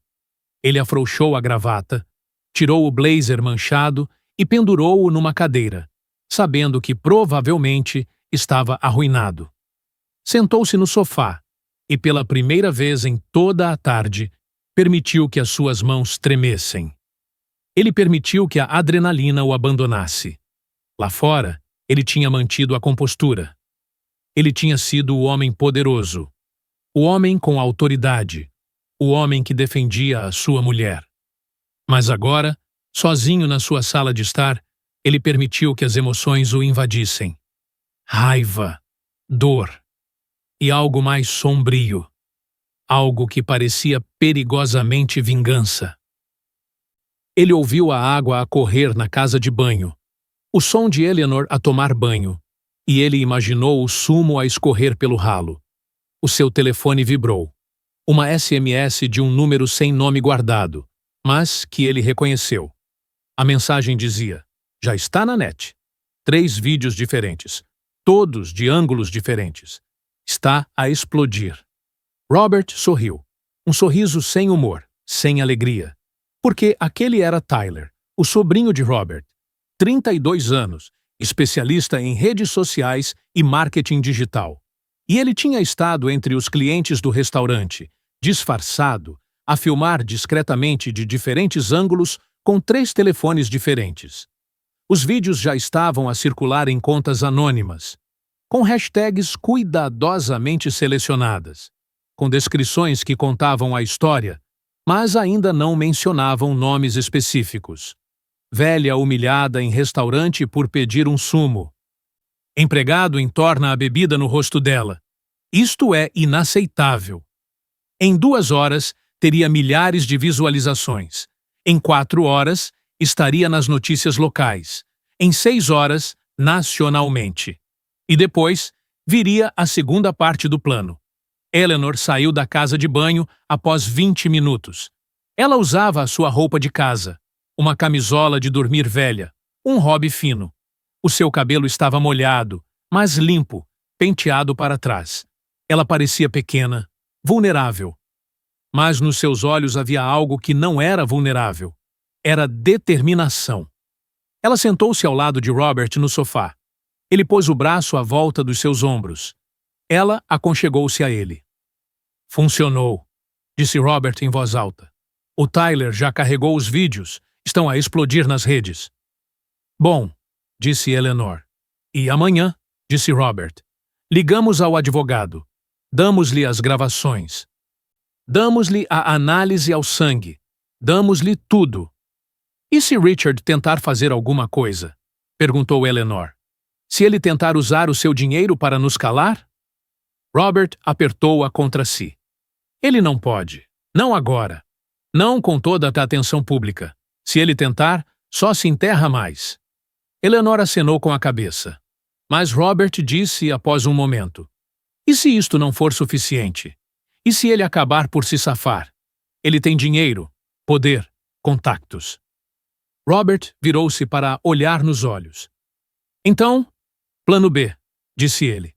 Ele afrouxou a gravata, tirou o blazer manchado e pendurou-o numa cadeira, sabendo que provavelmente estava arruinado. Sentou-se no sofá e, pela primeira vez em toda a tarde, permitiu que as suas mãos tremessem. Ele permitiu que a adrenalina o abandonasse. Lá fora, ele tinha mantido a compostura. Ele tinha sido o homem poderoso, o homem com autoridade, o homem que defendia a sua mulher. Mas agora, sozinho na sua sala de estar, ele permitiu que as emoções o invadissem. Raiva, dor e algo mais sombrio. Algo que parecia perigosamente vingança. Ele ouviu a água a correr na casa de banho, o som de Eleanor a tomar banho, e ele imaginou o sumo a escorrer pelo ralo. O seu telefone vibrou. Uma SMS de um número sem nome guardado, mas que ele reconheceu. A mensagem dizia: já está na net. 3 vídeos diferentes, todos de ângulos diferentes. Está a explodir. Robert sorriu. Um sorriso sem humor, sem alegria. Porque aquele era Tyler, o sobrinho de Robert, 32 anos, especialista em redes sociais e marketing digital. E ele tinha estado entre os clientes do restaurante, disfarçado, a filmar discretamente de diferentes ângulos com 3 telefones diferentes. Os vídeos já estavam a circular em contas anônimas, com hashtags cuidadosamente selecionadas, com descrições que contavam a história, mas ainda não mencionavam nomes específicos. Velha humilhada em restaurante por pedir um sumo. Empregado entorna a bebida no rosto dela. Isto é inaceitável. Em 2 horas, teria milhares de visualizações. Em 4 horas, estaria nas notícias locais. Em 6 horas, nacionalmente. E depois, viria a segunda parte do plano. Eleanor saiu da casa de banho após 20 minutos. Ela usava a sua roupa de casa, uma camisola de dormir velha, um hobby fino. O seu cabelo estava molhado, mas limpo, penteado para trás. Ela parecia pequena, vulnerável. Mas nos seus olhos havia algo que não era vulnerável. Era determinação. Ela sentou-se ao lado de Robert no sofá. Ele pôs o braço à volta dos seus ombros. Ela aconchegou-se a ele. Funcionou, disse Robert em voz alta. O Tyler já carregou os vídeos. Estão a explodir nas redes. Bom, disse Eleanor. E amanhã, disse Robert, ligamos ao advogado. Damos-lhe as gravações. Damos-lhe a análise ao sangue. Damos-lhe tudo. E se Richard tentar fazer alguma coisa? Perguntou Eleanor. Se ele tentar usar o seu dinheiro para nos calar? Robert apertou-a contra si. Ele não pode. Não agora. Não com toda a atenção pública. Se ele tentar, só se enterra mais. Eleanor acenou com a cabeça. Mas Robert disse após um momento. E se isto não for suficiente? E se ele acabar por se safar? Ele tem dinheiro, poder, contactos. Robert virou-se para olhar nos olhos. Então, plano B, disse ele.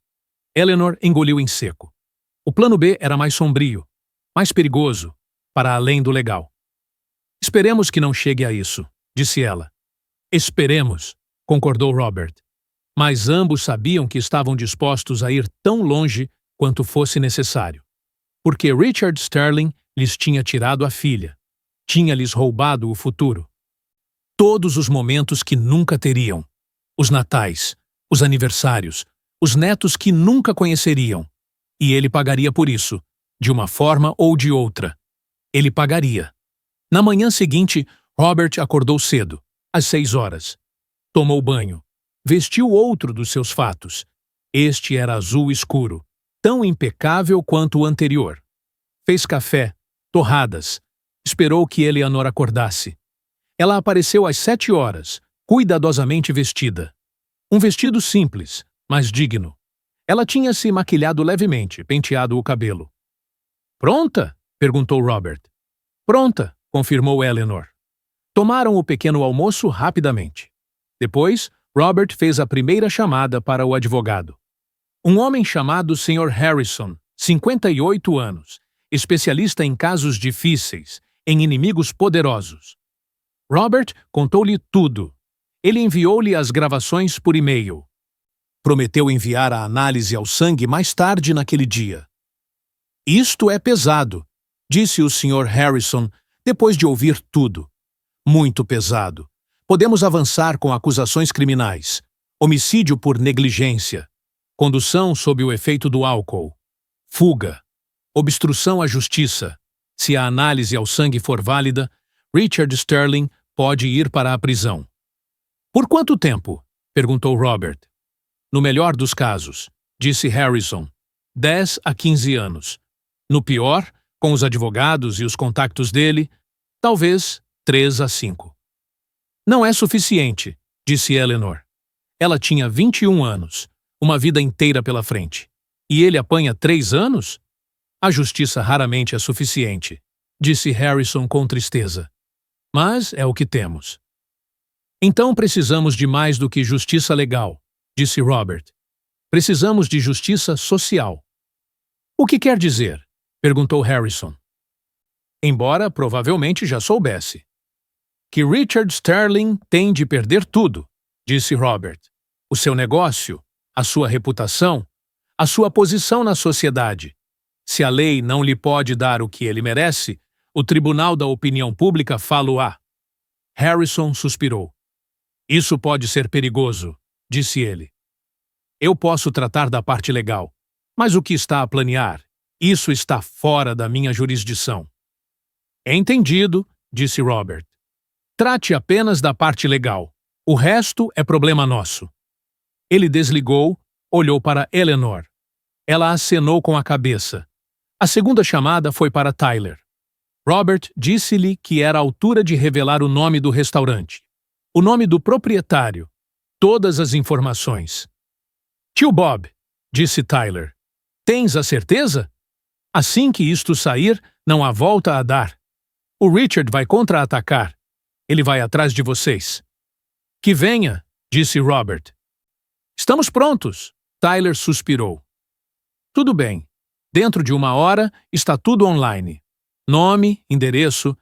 Eleanor engoliu em seco. O plano B era mais sombrio, mais perigoso, para além do legal. Esperemos que não chegue a isso, disse ela. Esperemos, concordou Robert. Mas ambos sabiam que estavam dispostos a ir tão longe quanto fosse necessário. Porque Richard Sterling lhes tinha tirado a filha. Tinha-lhes roubado o futuro. Todos os momentos que nunca teriam. Os natais, os aniversários, os netos que nunca conheceriam. E ele pagaria por isso, de uma forma ou de outra. Ele pagaria. Na manhã seguinte, Robert acordou cedo, às 6 horas. Tomou banho. Vestiu outro dos seus fatos. Este era azul escuro, tão impecável quanto o anterior. Fez café, torradas. Esperou que Eleanor acordasse. Ela apareceu às 7 horas, cuidadosamente vestida. Um vestido simples, mas digno. Ela tinha se maquilhado levemente, penteado o cabelo. "Pronta?" perguntou Robert. "Pronta", confirmou Eleanor. Tomaram o pequeno almoço rapidamente. Depois, Robert fez a primeira chamada para o advogado. Um homem chamado Sr. Harrison, 58 anos, especialista em casos difíceis, em inimigos poderosos. Robert contou-lhe tudo. Ele enviou-lhe as gravações por e-mail. Prometeu enviar a análise ao sangue mais tarde naquele dia. "Isto é pesado", disse o Sr. Harrison depois de ouvir tudo. "Muito pesado. Podemos avançar com acusações criminais, homicídio por negligência, condução sob o efeito do álcool, fuga, obstrução à justiça. Se a análise ao sangue for válida, Richard Sterling pode ir para a prisão." "Por quanto tempo?" perguntou Robert. "No melhor dos casos", disse Harrison, 10 a 15 anos. "No pior, com os advogados e os contactos dele, talvez 3 a 5. "Não é suficiente", disse Eleanor. Ela tinha 21 anos, uma vida inteira pela frente. E ele apanha 3 anos? "A justiça raramente é suficiente", disse Harrison com tristeza. "Mas é o que temos." "Então precisamos de mais do que justiça legal", disse Robert. "Precisamos de justiça social." "O que quer dizer?" perguntou Harrison. Embora provavelmente já soubesse. "Que Richard Sterling tem de perder tudo", disse Robert. "O seu negócio, a sua reputação, a sua posição na sociedade. Se a lei não lhe pode dar o que ele merece, o Tribunal da Opinião Pública fá-lo-á." Harrison suspirou. "Isso pode ser perigoso", disse ele. "Eu posso tratar da parte legal, mas o que está a planear, isso está fora da minha jurisdição." "Entendido", disse Robert. "Trate apenas da parte legal. O resto é problema nosso." Ele desligou, olhou para Eleanor. Ela acenou com a cabeça. A segunda chamada foi para Tyler. Robert disse-lhe que era a altura de revelar o nome do restaurante, o nome do proprietário, todas as informações. "Tio Bob", disse Tyler, "tens a certeza? Assim que isto sair, não há volta a dar. O Richard vai contra-atacar. Ele vai atrás de vocês." "Que venha", disse Robert. "Estamos prontos", Tyler suspirou. "Tudo bem. Dentro de 1 hora está tudo online. Nome, endereço.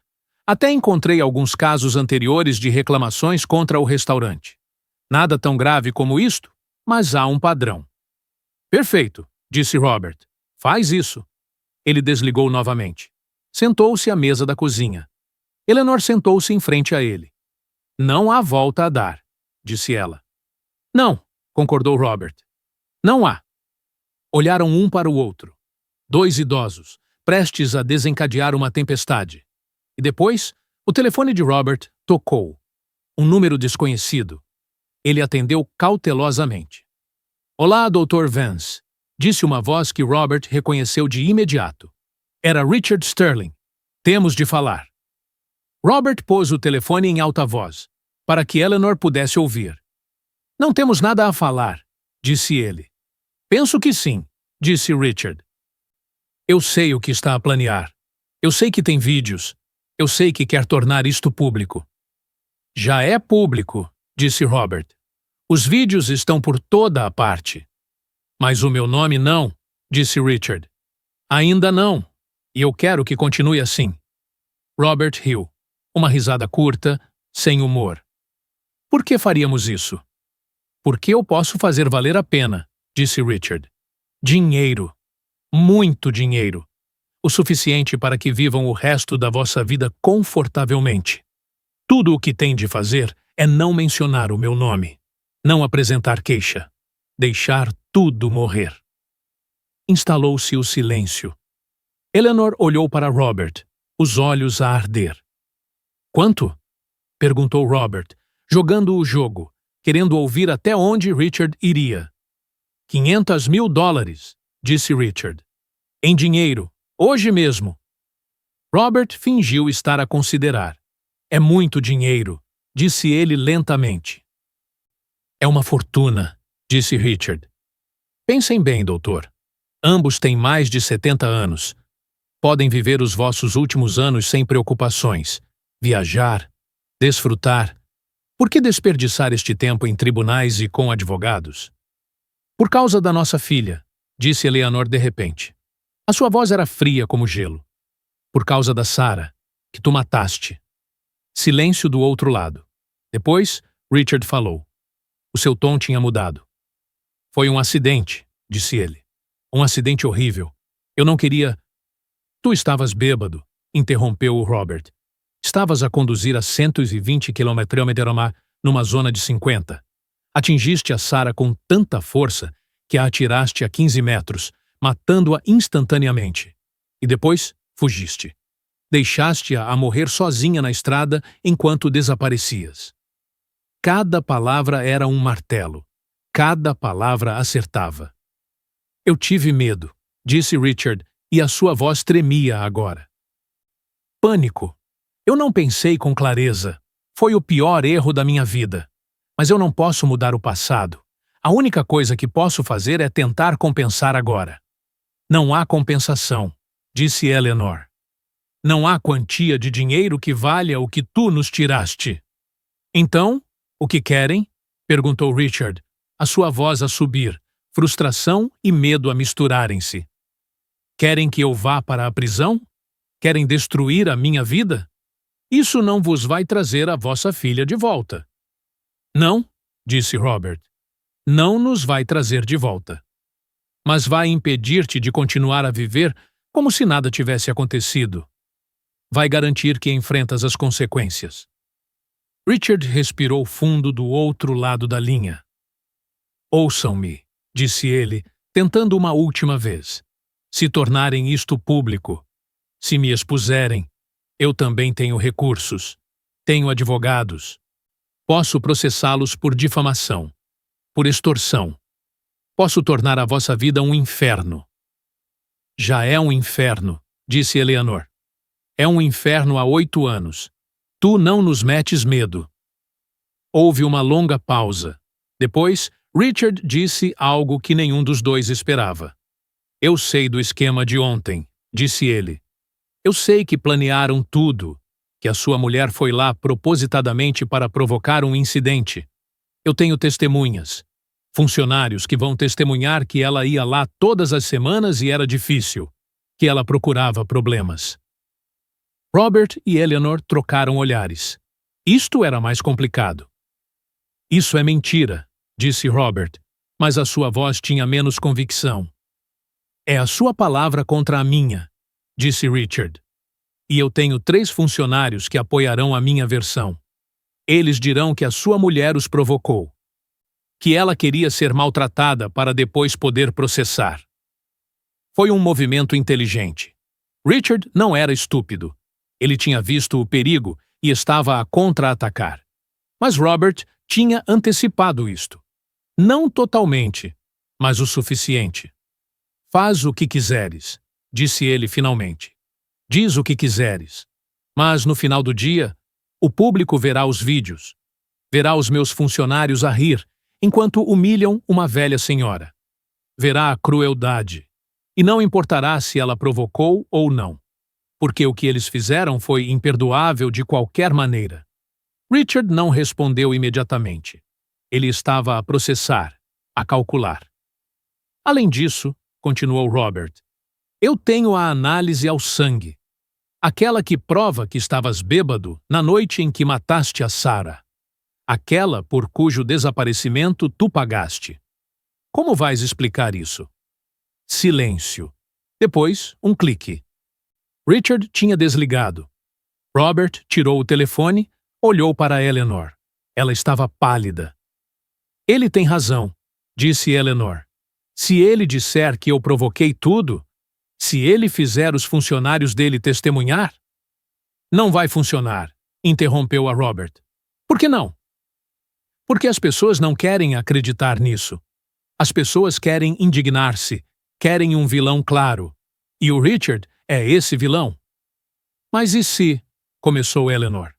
Até encontrei alguns casos anteriores de reclamações contra o restaurante. Nada tão grave como isto, mas há um padrão." "Perfeito", disse Robert. "Faz isso." Ele desligou novamente. Sentou-se à mesa da cozinha. Eleanor sentou-se em frente a ele. "Não há volta a dar", disse ela. "Não", concordou Robert. "Não há." Olharam um para o outro. 2 idosos, prestes a desencadear uma tempestade. E depois, o telefone de Robert tocou. Um número desconhecido. Ele atendeu cautelosamente. "Olá, Dr. Vance", disse uma voz que Robert reconheceu de imediato. Era Richard Sterling. "Temos de falar." Robert pôs o telefone em alta voz, para que Eleanor pudesse ouvir. "Não temos nada a falar", disse ele. "Penso que sim", disse Richard. "Eu sei o que está a planear. Eu sei que tem vídeos. Eu sei que quer tornar isto público." "Já é público", disse Robert. "Os vídeos estão por toda a parte." "Mas o meu nome não", disse Richard. "Ainda não. E eu quero que continue assim." Robert riu. Uma risada curta, sem humor. "Por que faríamos isso?" "Porque eu posso fazer valer a pena", disse Richard. "Dinheiro. Muito dinheiro. O suficiente para que vivam o resto da vossa vida confortavelmente. Tudo o que tem de fazer é não mencionar o meu nome. Não apresentar queixa. Deixar tudo morrer." Instalou-se o silêncio. Eleanor olhou para Robert, os olhos a arder. Quanto? Perguntou Robert, jogando o jogo, querendo ouvir até onde Richard iria. $500.000, disse Richard. Em dinheiro, hoje mesmo. Robert fingiu estar a considerar. É muito dinheiro, disse ele lentamente. É uma fortuna, disse Richard. Pensem bem, doutor. Ambos têm mais de 70 anos. Podem viver os vossos últimos anos sem preocupações, viajar, desfrutar. Por que desperdiçar este tempo em tribunais e com advogados? Por causa da nossa filha, disse Eleanor de repente. A sua voz era fria como gelo. Por causa da Sarah, que tu mataste. Silêncio do outro lado. Depois, Richard falou. O seu tom tinha mudado. Foi um acidente, disse ele. Um acidente horrível. Eu não queria... Tu estavas bêbado, interrompeu o Robert. Estavas a conduzir a 120 km/h numa zona de 50. Atingiste a Sarah com tanta força que a atiraste a 15 metros, matando-a instantaneamente. E depois, fugiste. Deixaste-a a morrer sozinha na estrada enquanto desaparecias. Cada palavra era um martelo. Cada palavra acertava. Eu tive medo, disse Richard, e a sua voz tremia agora. Pânico. Eu não pensei com clareza. Foi o pior erro da minha vida. Mas eu não posso mudar o passado. A única coisa que posso fazer é tentar compensar agora. Não há compensação, disse Eleanor. Não há quantia de dinheiro que valha o que tu nos tiraste. Então, o que querem? Perguntou Richard, a sua voz a subir, frustração e medo a misturarem-se. Querem que eu vá para a prisão? Querem destruir a minha vida? Isso não vos vai trazer a vossa filha de volta. Não, disse Robert. Não nos vai trazer de volta. Mas vai impedir-te de continuar a viver como se nada tivesse acontecido. Vai garantir que enfrentas as consequências. Richard respirou fundo do outro lado da linha. Ouçam-me, disse ele, tentando uma última vez. Se tornarem isto público, se me expuserem, eu também tenho recursos. Tenho advogados. Posso processá-los por difamação, por extorsão. Posso tornar a vossa vida um inferno. Já é um inferno, disse Eleanor. É um inferno há 8 anos. Tu não nos metes medo. Houve uma longa pausa. Depois, Richard disse algo que nenhum dos dois esperava. Eu sei do esquema de ontem, disse ele. Eu sei que planearam tudo, que a sua mulher foi lá propositadamente para provocar um incidente. Eu tenho testemunhas. Funcionários que vão testemunhar que ela ia lá todas as semanas e era difícil, que ela procurava problemas. Robert e Eleanor trocaram olhares. Isto era mais complicado. Isso é mentira, disse Robert, mas a sua voz tinha menos convicção. É a sua palavra contra a minha, disse Richard. E eu tenho 3 funcionários que apoiarão a minha versão. Eles dirão que a sua mulher os provocou. Que ela queria ser maltratada para depois poder processar. Foi um movimento inteligente. Richard não era estúpido. Ele tinha visto o perigo e estava a contra-atacar. Mas Robert tinha antecipado isto. Não totalmente, mas o suficiente. Faz o que quiseres, disse ele finalmente. Diz o que quiseres. Mas no final do dia, o público verá os vídeos. Verá os meus funcionários a rir, enquanto humilham uma velha senhora. Verá a crueldade. E não importará se ela provocou ou não. Porque o que eles fizeram foi imperdoável de qualquer maneira. Richard não respondeu imediatamente. Ele estava a processar, a calcular. Além disso, continuou Robert, eu tenho a análise ao sangue. Aquela que prova que estavas bêbado na noite em que mataste a Sarah. Aquela por cujo desaparecimento tu pagaste. Como vais explicar isso? Silêncio. Depois, um clique. Richard tinha desligado. Robert tirou o telefone, olhou para Eleanor. Ela estava pálida. Ele tem razão, disse Eleanor. Se ele disser que eu provoquei tudo, se ele fizer os funcionários dele testemunhar? Não vai funcionar, interrompeu a Robert. Por que não? Porque as pessoas não querem acreditar nisso. As pessoas querem indignar-se, querem um vilão claro. E o Richard é esse vilão. Mas e se? Começou Eleanor.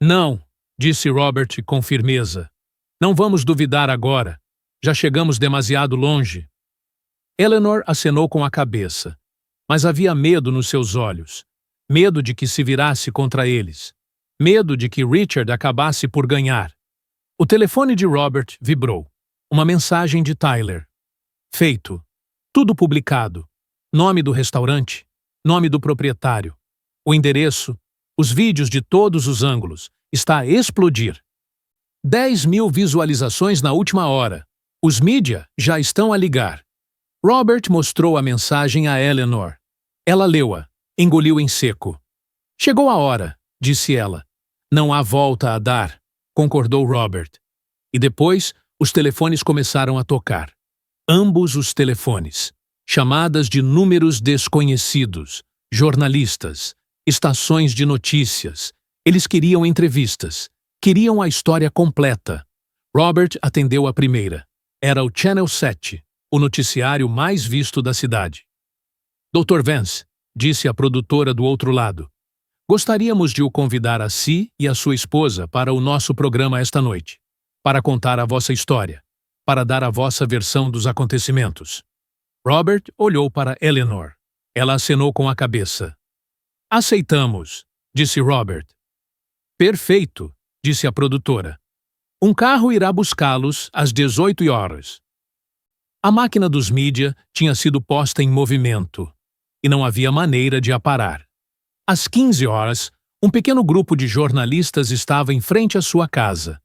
Não, disse Robert com firmeza. Não vamos duvidar agora. Já chegamos demasiado longe. Eleanor acenou com a cabeça, mas havia medo nos seus olhos. Medo de que se virasse contra eles. Medo de que Richard acabasse por ganhar. O telefone de Robert vibrou. Uma mensagem de Tyler. Feito. Tudo publicado. Nome do restaurante. Nome do proprietário. O endereço. Os vídeos de todos os ângulos. Está a explodir. 10.000 visualizações na última hora. Os mídia já estão a ligar. Robert mostrou a mensagem a Eleanor. Ela leu-a. Engoliu em seco. Chegou a hora, disse ela. Não há volta a dar, concordou Robert. E depois, os telefones começaram a tocar. Ambos os telefones. Chamadas de números desconhecidos. Jornalistas. Estações de notícias. Eles queriam entrevistas. Queriam a história completa. Robert atendeu a primeira. Era o Channel 7, o noticiário mais visto da cidade. Dr. Vance, disse a produtora do outro lado. Gostaríamos de o convidar a si e a sua esposa para o nosso programa esta noite, para contar a vossa história, para dar a vossa versão dos acontecimentos. Robert olhou para Eleanor. Ela acenou com a cabeça. Aceitamos, disse Robert. Perfeito, disse a produtora. Um carro irá buscá-los às 18 horas. A máquina dos mídia tinha sido posta em movimento, e não havia maneira de a parar. Às 15 horas, um pequeno grupo de jornalistas estava em frente à sua casa.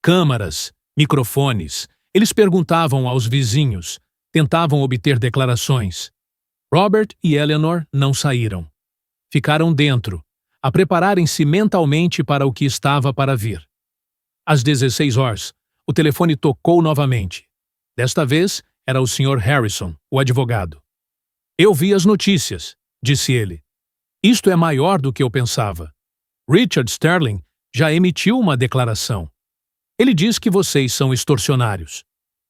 Câmaras, microfones, eles perguntavam aos vizinhos, tentavam obter declarações. Robert e Eleanor não saíram. Ficaram dentro, a prepararem-se mentalmente para o que estava para vir. Às 16 horas, o telefone tocou novamente. Desta vez, era o Sr. Harrison, o advogado. Eu vi as notícias, disse ele. Isto é maior do que eu pensava. Richard Sterling já emitiu uma declaração. Ele diz que vocês são extorsionários,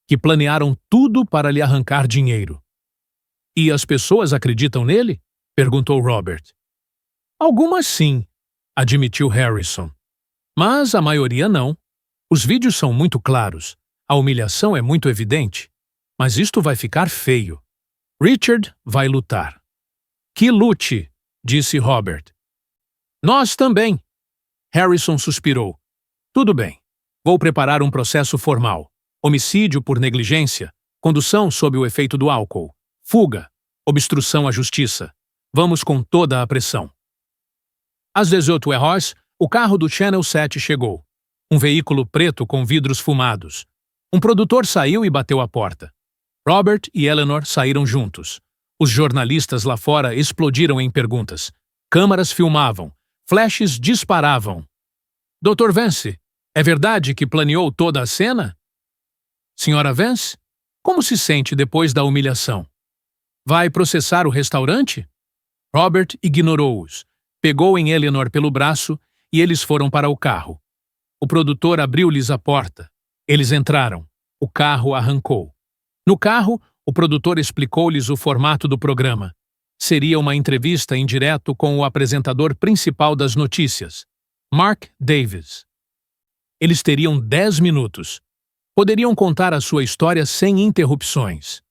que planearam tudo para lhe arrancar dinheiro. E as pessoas acreditam nele? Perguntou Robert. Algumas sim, admitiu Harrison. Mas a maioria não. Os vídeos são muito claros. A humilhação é muito evidente. Mas isto vai ficar feio. Richard vai lutar. Que lute, disse Robert. Nós também. Harrison suspirou. Tudo bem. Vou preparar um processo formal. Homicídio por negligência, condução sob o efeito do álcool, fuga, obstrução à justiça. Vamos com toda a pressão. Às 18 horas, o carro do Channel 7 chegou. Um veículo preto com vidros fumados. Um produtor saiu e bateu à porta. Robert e Eleanor saíram juntos. Os jornalistas lá fora explodiram em perguntas. Câmaras filmavam. Flashes disparavam. Dr. Vance, é verdade que planeou toda a cena? Senhora Vance, como se sente depois da humilhação? Vai processar o restaurante? Robert ignorou-os. Pegou em Eleanor pelo braço e eles foram para o carro. O produtor abriu-lhes a porta. Eles entraram. O carro arrancou. No carro, o produtor explicou-lhes o formato do programa. Seria uma entrevista em direto com o apresentador principal das notícias, Mark Davis. Eles teriam 10 minutos. Poderiam contar a sua história sem interrupções.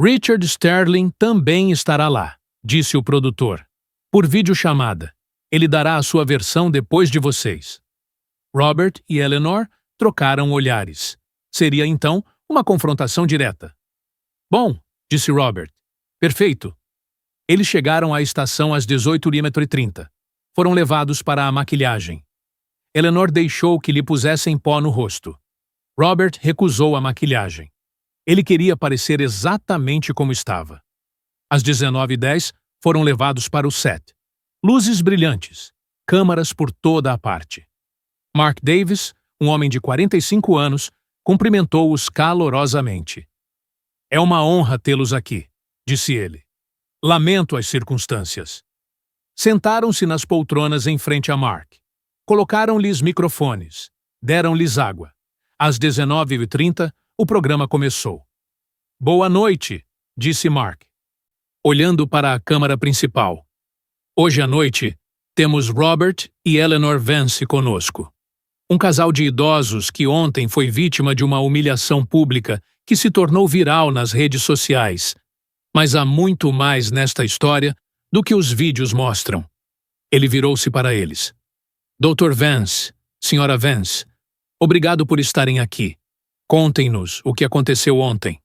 Richard Sterling também estará lá, disse o produtor. Por videochamada. Ele dará a sua versão depois de vocês. Robert e Eleanor trocaram olhares. Seria, então, uma confrontação direta. Bom, disse Robert. Perfeito. Eles chegaram à estação às 18h30. Foram levados para a maquilhagem. Eleanor deixou que lhe pusessem pó no rosto. Robert recusou a maquilhagem. Ele queria parecer exatamente como estava. Às 19h10, foram levados para o set. Luzes brilhantes, câmaras por toda a parte. Mark Davis, um homem de 45 anos, cumprimentou-os calorosamente. É uma honra tê-los aqui, disse ele. Lamento as circunstâncias. Sentaram-se nas poltronas em frente a Mark. Colocaram-lhes microfones. Deram-lhes água. Às 19h30, o programa começou. Boa noite, disse Mark, olhando para a câmara principal. Hoje à noite, temos Robert e Eleanor Vance conosco. Um casal de idosos que ontem foi vítima de uma humilhação pública que se tornou viral nas redes sociais. Mas há muito mais nesta história do que os vídeos mostram. Ele virou-se para eles. Dr. Vance, Sra. Vance, obrigado por estarem aqui. Contem-nos o que aconteceu ontem.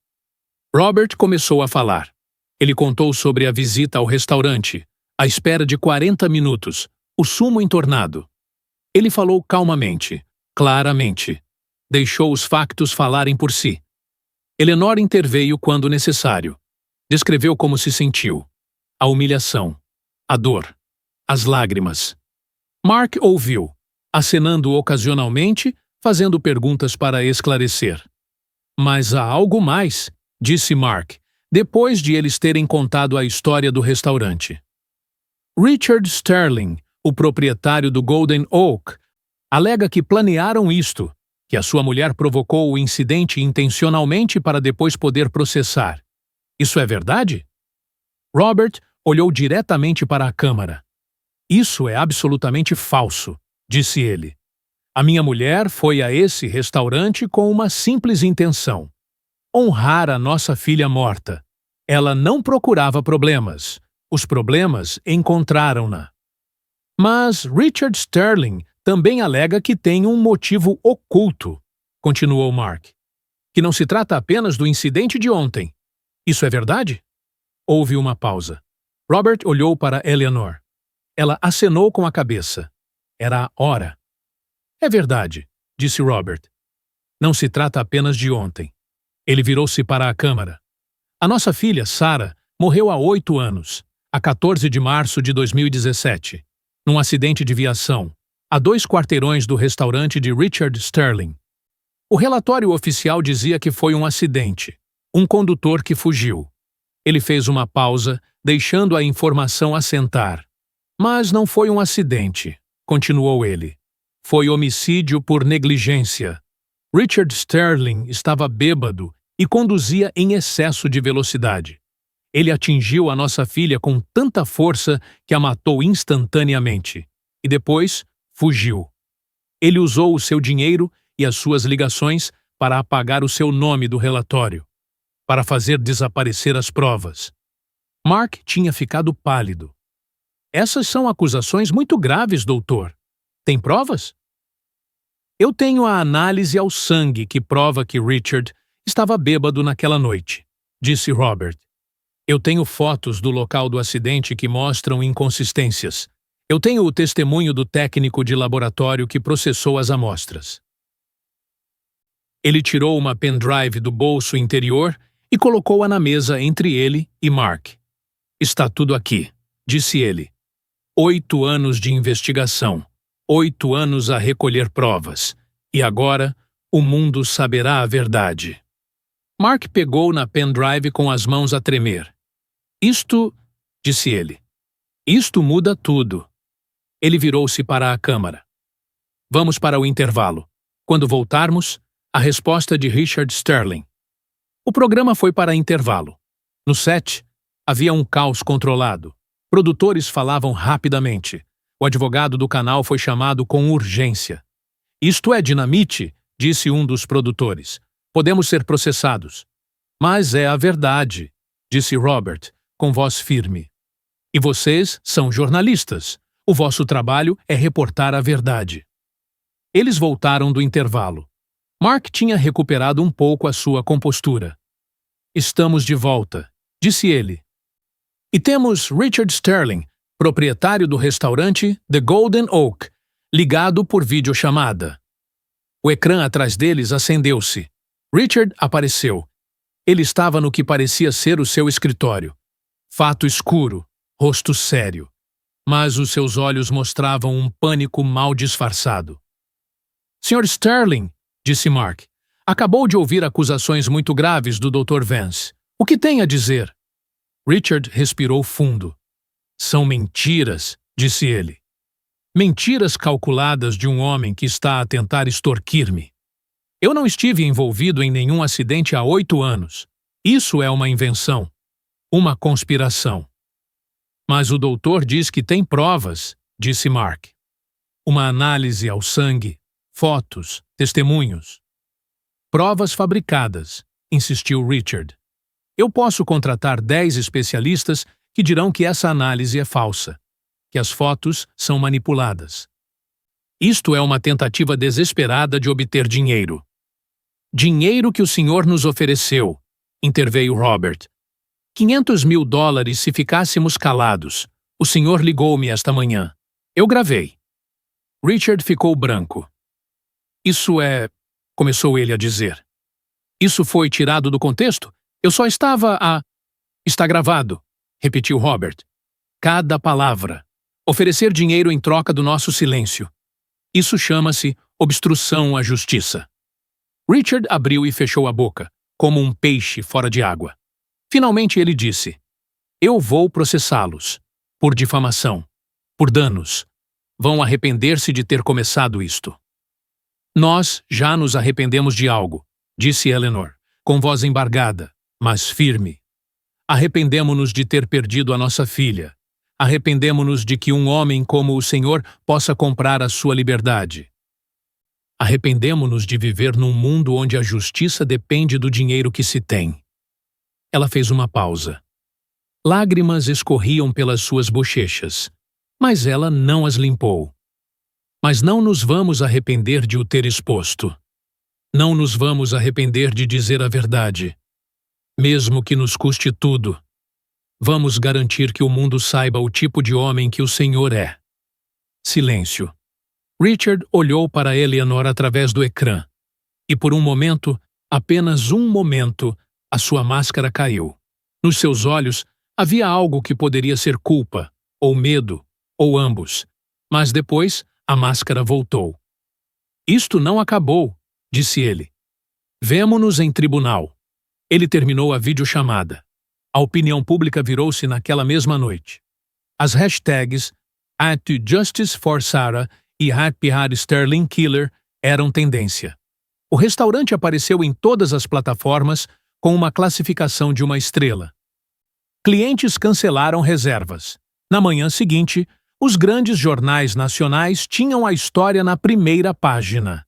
Robert começou a falar. Ele contou sobre a visita ao restaurante, a espera de 40 minutos, o sumo entornado. Ele falou calmamente, claramente. Deixou os factos falarem por si. Eleanor interveio quando necessário. Descreveu como se sentiu. A humilhação, a dor, as lágrimas. Mark ouviu, acenando ocasionalmente, fazendo perguntas para esclarecer. Mas há algo mais, disse Mark, depois de eles terem contado a história do restaurante. Richard Sterling, o proprietário do Golden Oak, alega que planearam isto, que a sua mulher provocou o incidente intencionalmente para depois poder processar. Isso é verdade? Robert olhou diretamente para a câmara. Isso é absolutamente falso, disse ele. A minha mulher foi a esse restaurante com uma simples intenção: honrar a nossa filha morta. Ela não procurava problemas. Os problemas encontraram-na. Mas Richard Sterling também alega que tem um motivo oculto, continuou Mark, que não se trata apenas do incidente de ontem. Isso é verdade? Houve uma pausa. Robert olhou para Eleanor. Ela acenou com a cabeça. Era a hora. É verdade, disse Robert. Não se trata apenas de ontem. Ele virou-se para a câmara. A nossa filha, Sarah, morreu há 8 anos, a 14 de março de 2017, num acidente de viação, a 2 quarteirões do restaurante de Richard Sterling. O relatório oficial dizia que foi um acidente, um condutor que fugiu. Ele fez uma pausa, deixando a informação assentar. Mas não foi um acidente, continuou ele. Foi homicídio por negligência. Richard Sterling estava bêbado e conduzia em excesso de velocidade. Ele atingiu a nossa filha com tanta força que a matou instantaneamente. E depois, fugiu. Ele usou o seu dinheiro e as suas ligações para apagar o seu nome do relatório, para fazer desaparecer as provas. Mark tinha ficado pálido. Essas são acusações muito graves, doutor. Tem provas? Eu tenho a análise ao sangue que prova que Richard estava bêbado naquela noite, disse Robert. Eu tenho fotos do local do acidente que mostram inconsistências. Eu tenho o testemunho do técnico de laboratório que processou as amostras. Ele tirou uma pendrive do bolso interior e colocou-a na mesa entre ele e Mark. Está tudo aqui, disse ele. 8 anos de investigação, 8 anos a recolher provas, e agora o mundo saberá a verdade. Mark pegou na pendrive com as mãos a tremer. Isto, disse ele, isto muda tudo. Ele virou-se para a câmara. Vamos para o intervalo. Quando voltarmos, a resposta de Richard Sterling. O programa foi para intervalo. No set, havia um caos controlado. Produtores falavam rapidamente. O advogado do canal foi chamado com urgência. Isto é dinamite, disse um dos produtores. Podemos ser processados. Mas é a verdade, disse Robert, com voz firme. E vocês são jornalistas. O vosso trabalho é reportar a verdade. Eles voltaram do intervalo. Mark tinha recuperado um pouco a sua compostura. Estamos de volta, disse ele. E temos Richard Sterling, proprietário do restaurante The Golden Oak, ligado por videochamada. O ecrã atrás deles acendeu-se. Richard apareceu. Ele estava no que parecia ser o seu escritório. Fato escuro, rosto sério. Mas os seus olhos mostravam um pânico mal disfarçado. Sr. Sterling, disse Mark, acabou de ouvir acusações muito graves do Dr. Vance. O que tem a dizer? Richard respirou fundo. São mentiras, disse ele. Mentiras calculadas de um homem que está a tentar extorquir-me. Eu não estive envolvido em nenhum acidente há 8 anos. Isso é uma invenção. Uma conspiração. Mas o doutor diz que tem provas, disse Mark. Uma análise ao sangue, fotos, testemunhos. Provas fabricadas, insistiu Richard. Eu posso contratar 10 especialistas que dirão que essa análise é falsa, que as fotos são manipuladas. Isto é uma tentativa desesperada de obter dinheiro. Dinheiro que o senhor nos ofereceu, interveio Robert. $500.000 se ficássemos calados. O senhor ligou-me esta manhã. Eu gravei. Richard ficou branco. Isso é... começou ele a dizer. Isso foi tirado do contexto? Eu só estava a... Está gravado, repetiu Robert. Cada palavra. Oferecer dinheiro em troca do nosso silêncio. Isso chama-se obstrução à justiça. Richard abriu e fechou a boca, como um peixe fora de água. Finalmente ele disse: Eu vou processá-los. Por difamação. Por danos. Vão arrepender-se de ter começado isto. Nós já nos arrependemos de algo, disse Eleanor, com voz embargada, mas firme. Arrependemo-nos de ter perdido a nossa filha. Arrependemo-nos de que um homem como o Senhor possa comprar a sua liberdade. Arrependemo-nos de viver num mundo onde a justiça depende do dinheiro que se tem. Ela fez uma pausa. Lágrimas escorriam pelas suas bochechas, mas ela não as limpou. Mas não nos vamos arrepender de o ter exposto. Não nos vamos arrepender de dizer a verdade. Mesmo que nos custe tudo. Vamos garantir que o mundo saiba o tipo de homem que o Senhor é. Silêncio. Richard olhou para Eleanor através do ecrã. E por um momento, apenas um momento, a sua máscara caiu. Nos seus olhos havia algo que poderia ser culpa, ou medo, ou ambos. Mas depois, a máscara voltou. Isto não acabou, disse ele. Vemo-nos em tribunal. Ele terminou a videochamada. A opinião pública virou-se naquela mesma noite. As hashtags @JusticeForSarah e @PiharSterlingKiller eram tendência. O restaurante apareceu em todas as plataformas com uma classificação de uma estrela. Clientes cancelaram reservas. Na manhã seguinte, os grandes jornais nacionais tinham a história na primeira página.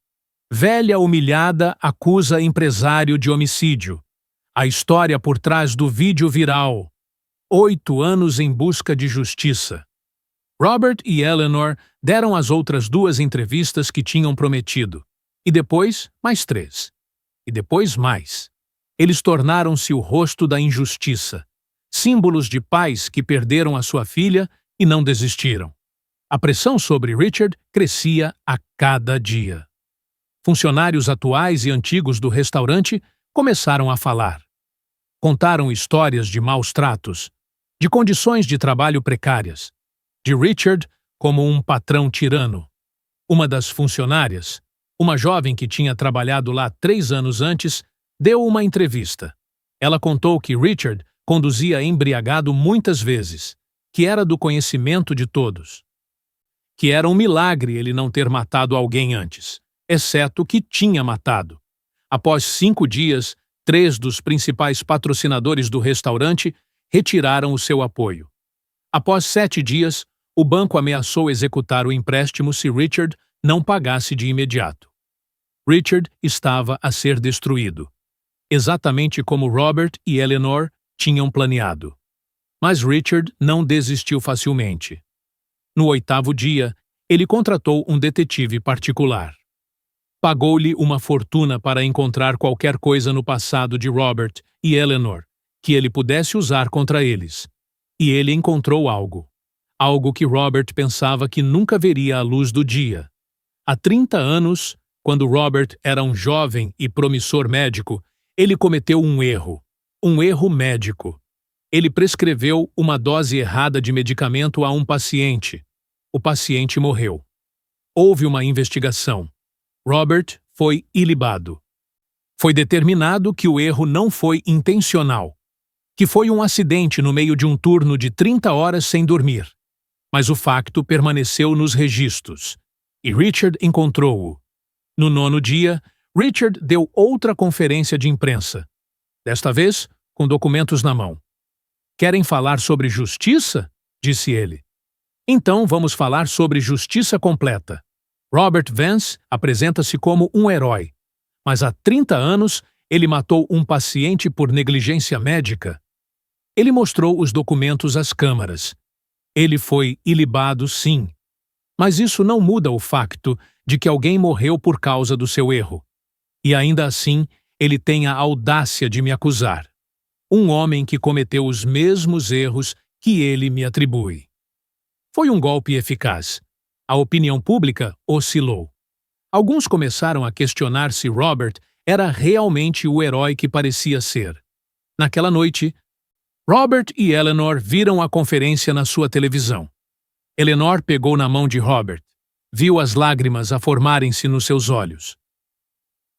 Velha humilhada acusa empresário de homicídio. A história por trás do vídeo viral. 8 anos em busca de justiça. Robert e Eleanor deram as outras 2 entrevistas que tinham prometido. E depois, mais 3. E depois mais. Eles tornaram-se o rosto da injustiça. Símbolos de pais que perderam a sua filha e não desistiram. A pressão sobre Richard crescia a cada dia. Funcionários atuais e antigos do restaurante começaram a falar. Contaram histórias de maus tratos, de condições de trabalho precárias, de Richard como um patrão tirano. Uma das funcionárias, uma jovem que tinha trabalhado lá 3 anos antes, deu uma entrevista. Ela contou que Richard conduzia embriagado muitas vezes, que era do conhecimento de todos. Que era um milagre ele não ter matado alguém antes, exceto que tinha matado. Após 5 dias, 3 dos principais patrocinadores do restaurante retiraram o seu apoio. Após 7 dias, o banco ameaçou executar o empréstimo se Richard não pagasse de imediato. Richard estava a ser destruído, exatamente como Robert e Eleanor tinham planeado. Mas Richard não desistiu facilmente. No 8º dia, ele contratou um detetive particular. Pagou-lhe uma fortuna para encontrar qualquer coisa no passado de Robert e Eleanor que ele pudesse usar contra eles. E ele encontrou algo. Algo que Robert pensava que nunca veria a luz do dia. Há 30 anos, quando Robert era um jovem e promissor médico, ele cometeu um erro médico. Ele prescreveu uma dose errada de medicamento a um paciente. O paciente morreu. Houve uma investigação. Robert foi ilibado. Foi determinado que o erro não foi intencional, que foi um acidente no meio de um turno de 30 horas sem dormir. Mas o facto permaneceu nos registros, e Richard encontrou-o. No 9º dia, Richard deu outra conferência de imprensa, desta vez com documentos na mão. Querem falar sobre justiça? Disse ele. Então vamos falar sobre justiça completa. Robert Vance apresenta-se como um herói, mas há 30 anos ele matou um paciente por negligência médica. Ele mostrou os documentos às câmaras. Ele foi ilibado, sim. Mas isso não muda o facto de que alguém morreu por causa do seu erro. E ainda assim, ele tem a audácia de me acusar. Um homem que cometeu os mesmos erros que ele me atribui. Foi um golpe eficaz. A opinião pública oscilou. Alguns começaram a questionar se Robert era realmente o herói que parecia ser. Naquela noite, Robert e Eleanor viram a conferência na sua televisão. Eleanor pegou na mão de Robert. Viu as lágrimas a formarem-se nos seus olhos.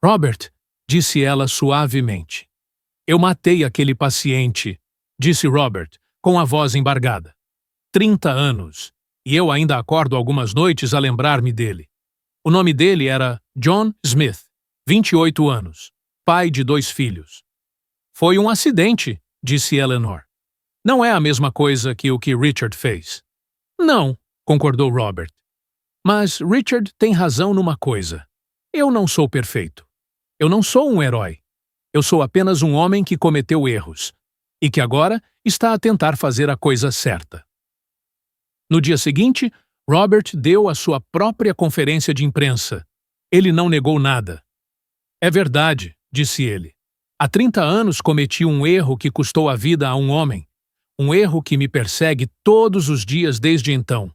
Robert, disse ela suavemente. Eu matei aquele paciente, disse Robert, com a voz embargada. 30 anos, e eu ainda acordo algumas noites a lembrar-me dele. O nome dele era John Smith, 28 anos, pai de 2 filhos. Foi um acidente, disse Eleanor. Não é a mesma coisa que o que Richard fez. Não, concordou Robert. Mas Richard tem razão numa coisa. Eu não sou perfeito. Eu não sou um herói. Eu sou apenas um homem que cometeu erros e que agora está a tentar fazer a coisa certa. No dia seguinte, Robert deu a sua própria conferência de imprensa. Ele não negou nada. É verdade, disse ele. Há 30 anos cometi um erro que custou a vida a um homem. Um erro que me persegue todos os dias desde então.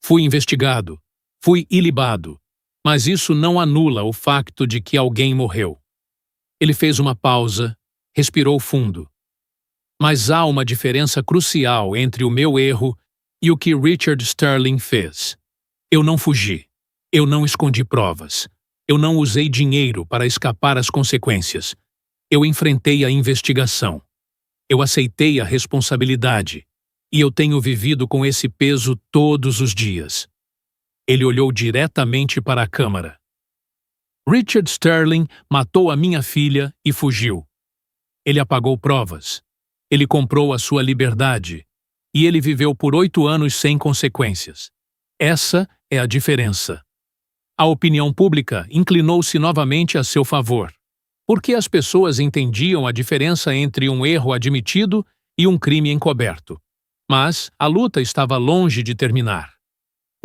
Fui investigado. Fui ilibado. Mas isso não anula o facto de que alguém morreu. Ele fez uma pausa, respirou fundo. Mas há uma diferença crucial entre o meu erro e o que Richard Sterling fez. Eu não fugi. Eu não escondi provas. Eu não usei dinheiro para escapar às consequências. Eu enfrentei a investigação. Eu aceitei a responsabilidade. E eu tenho vivido com esse peso todos os dias. Ele olhou diretamente para a câmara. Richard Sterling matou a minha filha e fugiu. Ele apagou provas. Ele comprou a sua liberdade. E ele viveu por 8 anos sem consequências. Essa é a diferença. A opinião pública inclinou-se novamente a seu favor, porque as pessoas entendiam a diferença entre um erro admitido e um crime encoberto. Mas a luta estava longe de terminar.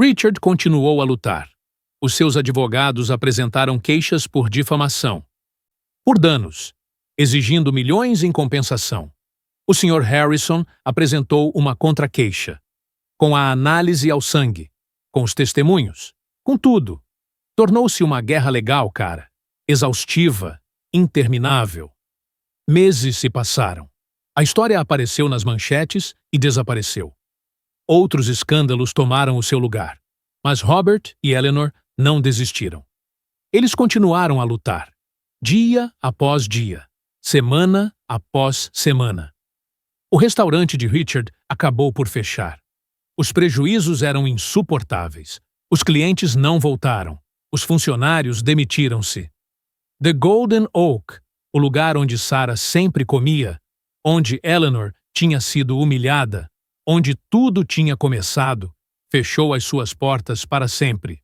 Richard continuou a lutar. Os seus advogados apresentaram queixas por difamação, por danos, exigindo milhões em compensação. O Sr. Harrison apresentou uma contra-queixa, com a análise ao sangue, com os testemunhos, com tudo. Tornou-se uma guerra legal, cara, exaustiva, interminável. Meses se passaram. A história apareceu nas manchetes e desapareceu. Outros escândalos tomaram o seu lugar, mas Robert e Eleanor não desistiram. Eles continuaram a lutar, dia após dia, semana após semana. O restaurante de Richard acabou por fechar. Os prejuízos eram insuportáveis. Os clientes não voltaram. Os funcionários demitiram-se. The Golden Oak, o lugar onde Sarah sempre comia, onde Eleanor tinha sido humilhada, onde tudo tinha começado, fechou as suas portas para sempre.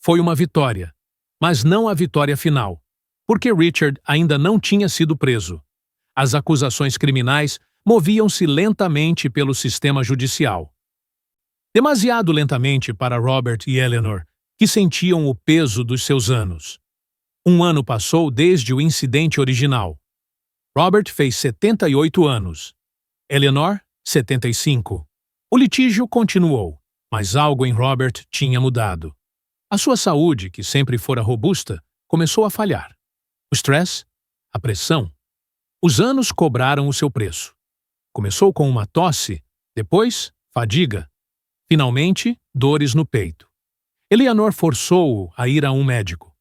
Foi uma vitória, mas não a vitória final, porque Richard ainda não tinha sido preso. As acusações criminais moviam-se lentamente pelo sistema judicial. Demasiado lentamente para Robert e Eleanor, que sentiam o peso dos seus anos. Um ano passou desde o incidente original. Robert fez 78 anos. Eleanor, 75. O litígio continuou, mas algo em Robert tinha mudado. A sua saúde, que sempre fora robusta, começou a falhar. O estresse, a pressão. Os anos cobraram o seu preço. Começou com uma tosse, depois, fadiga. Finalmente, dores no peito. Eleanor forçou-o a ir a um médico.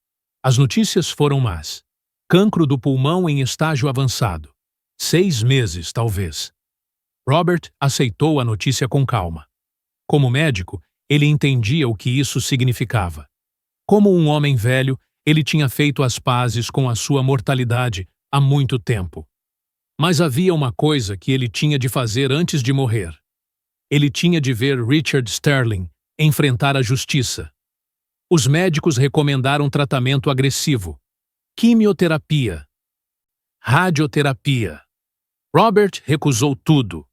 As notícias foram más. Cancro do pulmão em estágio avançado. 6 meses, talvez. Robert aceitou a notícia com calma. Como médico, ele entendia o que isso significava. Como um homem velho, ele tinha feito as pazes com a sua mortalidade há muito tempo. Mas havia uma coisa que ele tinha de fazer antes de morrer. Ele tinha de ver Richard Sterling enfrentar a justiça. Os médicos recomendaram tratamento agressivo, quimioterapia, radioterapia. Robert recusou tudo.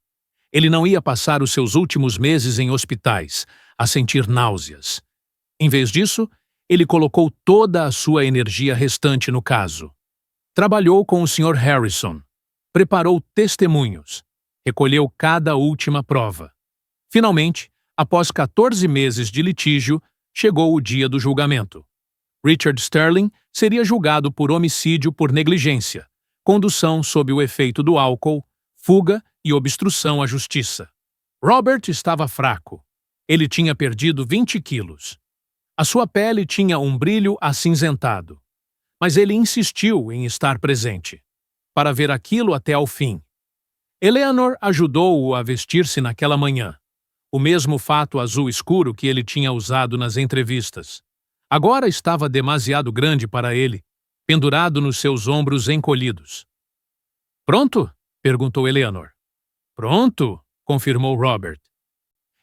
Ele não ia passar os seus últimos meses em hospitais, a sentir náuseas. Em vez disso, ele colocou toda a sua energia restante no caso. Trabalhou com o Sr. Harrison, preparou testemunhos, recolheu cada última prova. Finalmente, após 14 meses de litígio, chegou o dia do julgamento. Richard Sterling seria julgado por homicídio por negligência, condução sob o efeito do álcool, fuga e obstrução à justiça. Robert estava fraco. Ele tinha perdido 20 quilos. A sua pele tinha um brilho acinzentado. Mas ele insistiu em estar presente, para ver aquilo até ao fim. Eleanor ajudou-o a vestir-se naquela manhã, o mesmo fato azul escuro que ele tinha usado nas entrevistas. Agora estava demasiado grande para ele, pendurado nos seus ombros encolhidos. "Pronto?" perguntou Eleanor. "Pronto", confirmou Robert.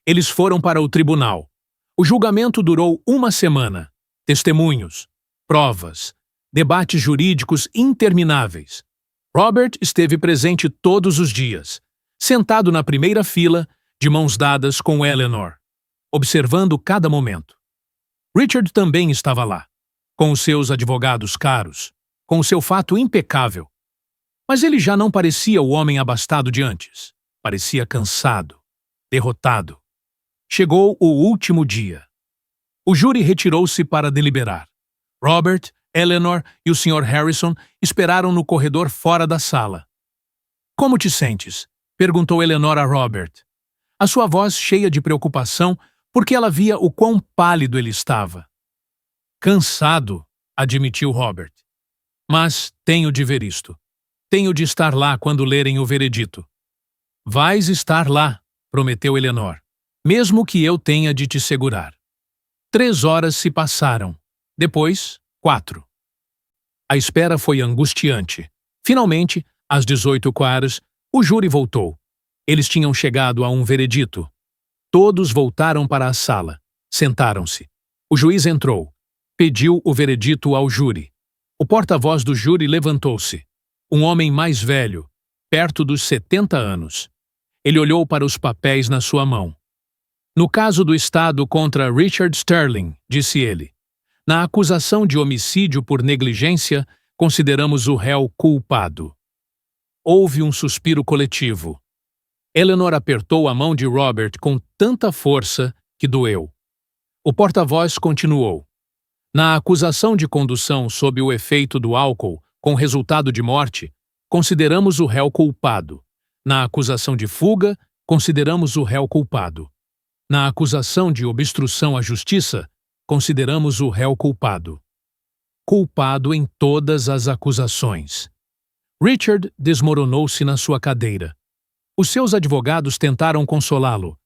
Eles foram para o tribunal. O julgamento durou 1 semana. Testemunhos, provas, debates jurídicos intermináveis. Robert esteve presente todos os dias, sentado na primeira fila, de mãos dadas com Eleanor, observando cada momento. Richard também estava lá, com os seus advogados caros, com o seu fato impecável. Mas ele já não parecia o homem abastado de antes. Parecia cansado, derrotado. Chegou o último dia. O júri retirou-se para deliberar. Robert, Eleanor e o Sr. Harrison esperaram no corredor fora da sala. "Como te sentes?" perguntou Eleanor a Robert. A sua voz cheia de preocupação, porque ela via o quão pálido ele estava. "Cansado", admitiu Robert. "Mas tenho de ver isto. Tenho de estar lá quando lerem o veredito." "Vais estar lá", prometeu Eleanor, "mesmo que eu tenha de te segurar." 3 horas se passaram. Depois, 4. A espera foi angustiante. Finalmente, às 18h, o júri voltou. Eles tinham chegado a um veredito. Todos voltaram para a sala. Sentaram-se. O juiz entrou. Pediu o veredito ao júri. O porta-voz do júri levantou-se. Um homem mais velho, perto dos 70 anos. Ele olhou para os papéis na sua mão. "No caso do Estado contra Richard Sterling", disse ele, "na acusação de homicídio por negligência, consideramos o réu culpado." Houve um suspiro coletivo. Eleanor apertou a mão de Robert com tanta força que doeu. O porta-voz continuou. "Na acusação de condução sob o efeito do álcool, com resultado de morte, consideramos o réu culpado. Na acusação de fuga, consideramos o réu culpado. Na acusação de obstrução à justiça, consideramos o réu culpado. Culpado em todas as acusações." Richard desmoronou-se na sua cadeira. Os seus advogados tentaram consolá-lo,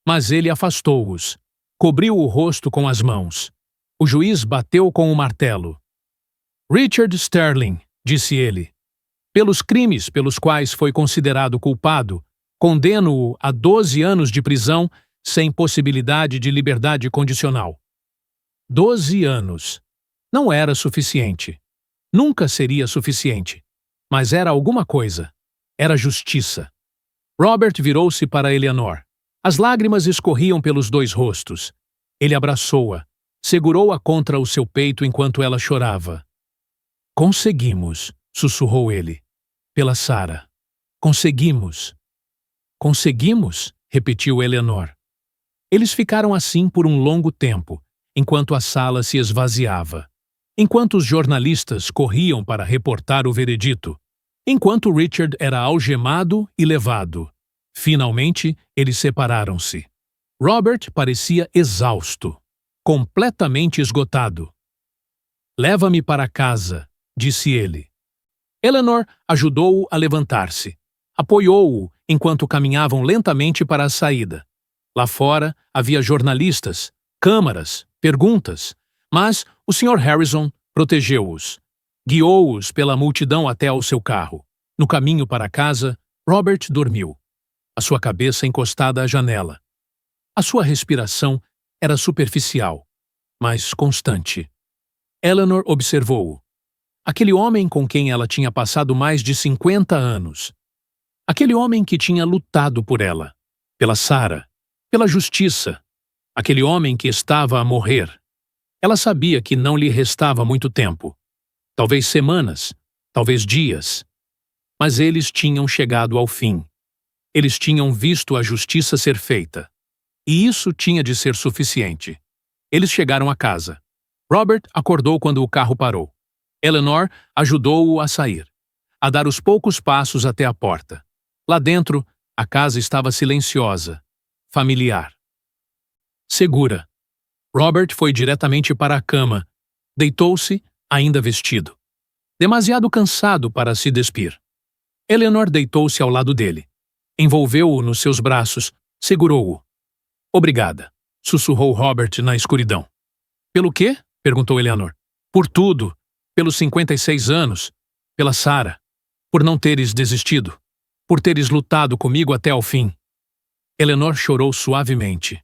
mas ele afastou-os. Cobriu o rosto com as mãos. O juiz bateu com o martelo. "Richard Sterling", disse ele, "pelos crimes pelos quais foi considerado culpado, condeno-o a 12 anos de prisão sem possibilidade de liberdade condicional." 12 anos. Não era suficiente. Nunca seria suficiente. Mas era alguma coisa. Era justiça. Robert virou-se para Eleanor. As lágrimas escorriam pelos 2 rostos. Ele abraçou-a, segurou-a contra o seu peito enquanto ela chorava. "Conseguimos", sussurrou ele. "Pela Sarah. Conseguimos." "Conseguimos?", repetiu Eleanor. Eles ficaram assim por um longo tempo, enquanto a sala se esvaziava, enquanto os jornalistas corriam para reportar o veredito, enquanto Richard era algemado e levado. Finalmente, eles separaram-se. Robert parecia exausto, completamente esgotado. "Leva-me para casa", disse ele. Eleanor ajudou-o a levantar-se. Apoiou-o enquanto caminhavam lentamente para a saída. Lá fora havia jornalistas, câmaras, perguntas, mas o Sr. Harrison protegeu-os. Guiou-os pela multidão até ao seu carro. No caminho para casa, Robert dormiu, a sua cabeça encostada à janela. A sua respiração era superficial, mas constante. Eleanor observou-o. Aquele homem com quem ela tinha passado mais de 50 anos. Aquele homem que tinha lutado por ela, pela Sarah, pela justiça. Aquele homem que estava a morrer. Ela sabia que não lhe restava muito tempo. Talvez semanas, talvez dias. Mas eles tinham chegado ao fim. Eles tinham visto a justiça ser feita. E isso tinha de ser suficiente. Eles chegaram a casa. Robert acordou quando o carro parou. Eleanor ajudou-o a sair, a dar os poucos passos até a porta. Lá dentro, a casa estava silenciosa, familiar. Segura. Robert foi diretamente para a cama. Deitou-se, ainda vestido. Demasiado cansado para se despir. Eleanor deitou-se ao lado dele. Envolveu-o nos seus braços, segurou-o. Obrigada, sussurrou Robert na escuridão. Pelo quê? Perguntou Eleanor. Por tudo. Pelos 56 anos. Pela Sarah. Por não teres desistido. Por teres lutado comigo até ao fim. Eleanor chorou suavemente.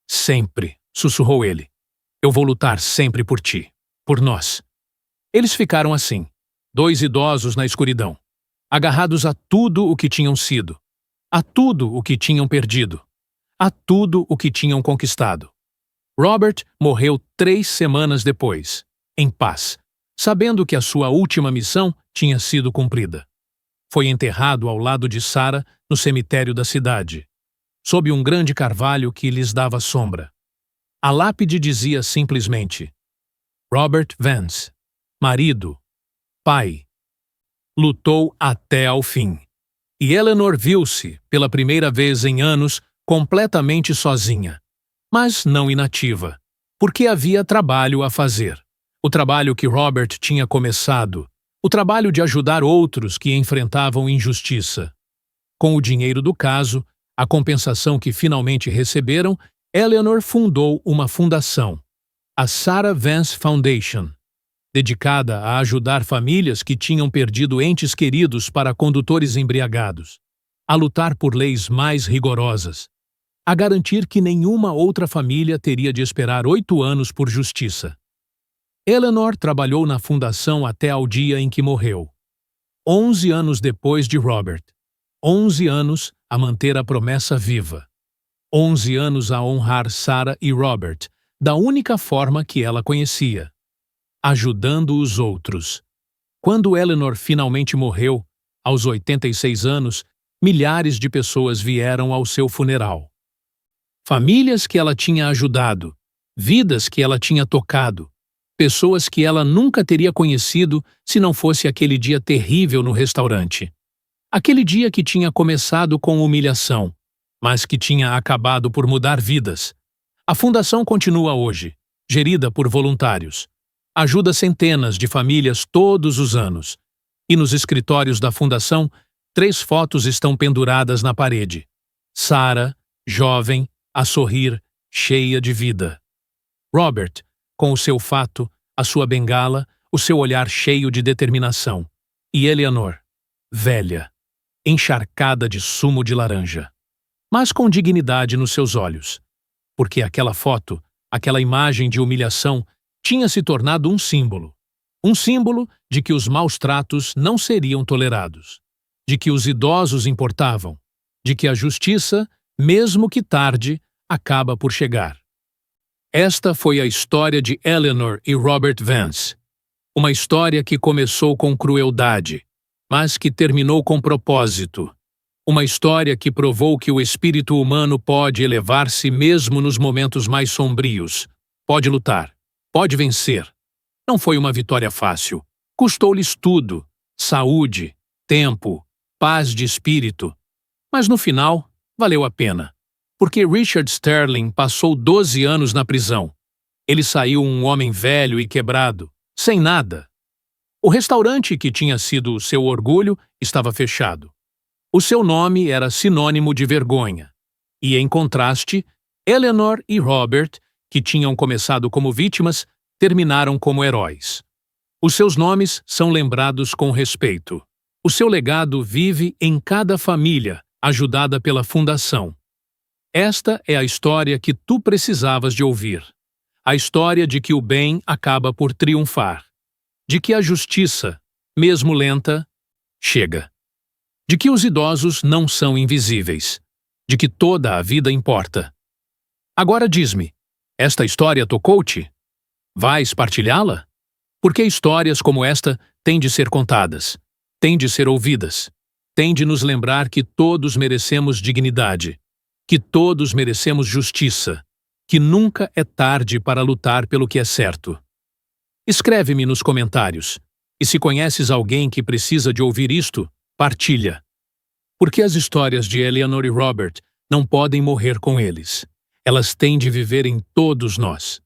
Sempre, sussurrou ele. Eu vou lutar sempre por ti. Por nós. Eles ficaram assim, dois idosos na escuridão, agarrados a tudo o que tinham sido, a tudo o que tinham perdido, a tudo o que tinham conquistado. Robert morreu 3 semanas depois, em paz, sabendo que a sua última missão tinha sido cumprida. Foi enterrado ao lado de Sarah no cemitério da cidade, sob um grande carvalho que lhes dava sombra. A lápide dizia simplesmente: Robert Vance, marido, pai, lutou até ao fim. E Eleanor viu-se, pela primeira vez em anos, completamente sozinha, mas não inativa, porque havia trabalho a fazer. O trabalho que Robert tinha começado, o trabalho de ajudar outros que enfrentavam injustiça. Com o dinheiro do caso, a compensação que finalmente receberam, Eleanor fundou uma fundação, a Sarah Vance Foundation, dedicada a ajudar famílias que tinham perdido entes queridos para condutores embriagados, a lutar por leis mais rigorosas, a garantir que nenhuma outra família teria de esperar 8 anos por justiça. Eleanor trabalhou na fundação até ao dia em que morreu. 11 anos depois de Robert. 11 anos a manter a promessa viva. 11 anos a honrar Sarah e Robert, da única forma que ela conhecia, ajudando os outros. Quando Eleanor finalmente morreu, aos 86 anos, milhares de pessoas vieram ao seu funeral. Famílias que ela tinha ajudado, vidas que ela tinha tocado, pessoas que ela nunca teria conhecido se não fosse aquele dia terrível no restaurante. Aquele dia que tinha começado com humilhação, mas que tinha acabado por mudar vidas. A fundação continua hoje, gerida por voluntários. Ajuda centenas de famílias todos os anos. E nos escritórios da fundação, 3 fotos estão penduradas na parede. Sarah, jovem, a sorrir, cheia de vida. Robert, com o seu fato, a sua bengala, o seu olhar cheio de determinação. E Eleanor, velha, encharcada de sumo de laranja, mas com dignidade nos seus olhos. Porque aquela foto, aquela imagem de humilhação, tinha se tornado um símbolo. Um símbolo de que os maus tratos não seriam tolerados, de que os idosos importavam, de que a justiça, mesmo que tarde, acaba por chegar. Esta foi a história de Eleanor e Robert Vance. Uma história que começou com crueldade, mas que terminou com propósito. Uma história que provou que o espírito humano pode elevar-se mesmo nos momentos mais sombrios. Pode lutar. Pode vencer. Não foi uma vitória fácil. Custou-lhes tudo: saúde, tempo, paz de espírito. Mas no final, valeu a pena. Porque Richard Sterling passou 12 anos na prisão. Ele saiu um homem velho e quebrado, sem nada. O restaurante que tinha sido seu orgulho estava fechado. O seu nome era sinônimo de vergonha. E, em contraste, Eleanor e Robert, que tinham começado como vítimas, terminaram como heróis. Os seus nomes são lembrados com respeito. O seu legado vive em cada família, ajudada pela Fundação. Esta é a história que tu precisavas de ouvir. A história de que o bem acaba por triunfar. De que a justiça, mesmo lenta, chega. De que os idosos não são invisíveis. De que toda a vida importa. Agora diz-me, esta história tocou-te? Vais partilhá-la? Porque histórias como esta têm de ser contadas, têm de ser ouvidas, têm de nos lembrar que todos merecemos dignidade, que todos merecemos justiça, que nunca é tarde para lutar pelo que é certo. Escreve-me nos comentários, e se conheces alguém que precisa de ouvir isto, partilha. Porque as histórias de Eleanor e Robert não podem morrer com eles. Elas têm de viver em todos nós.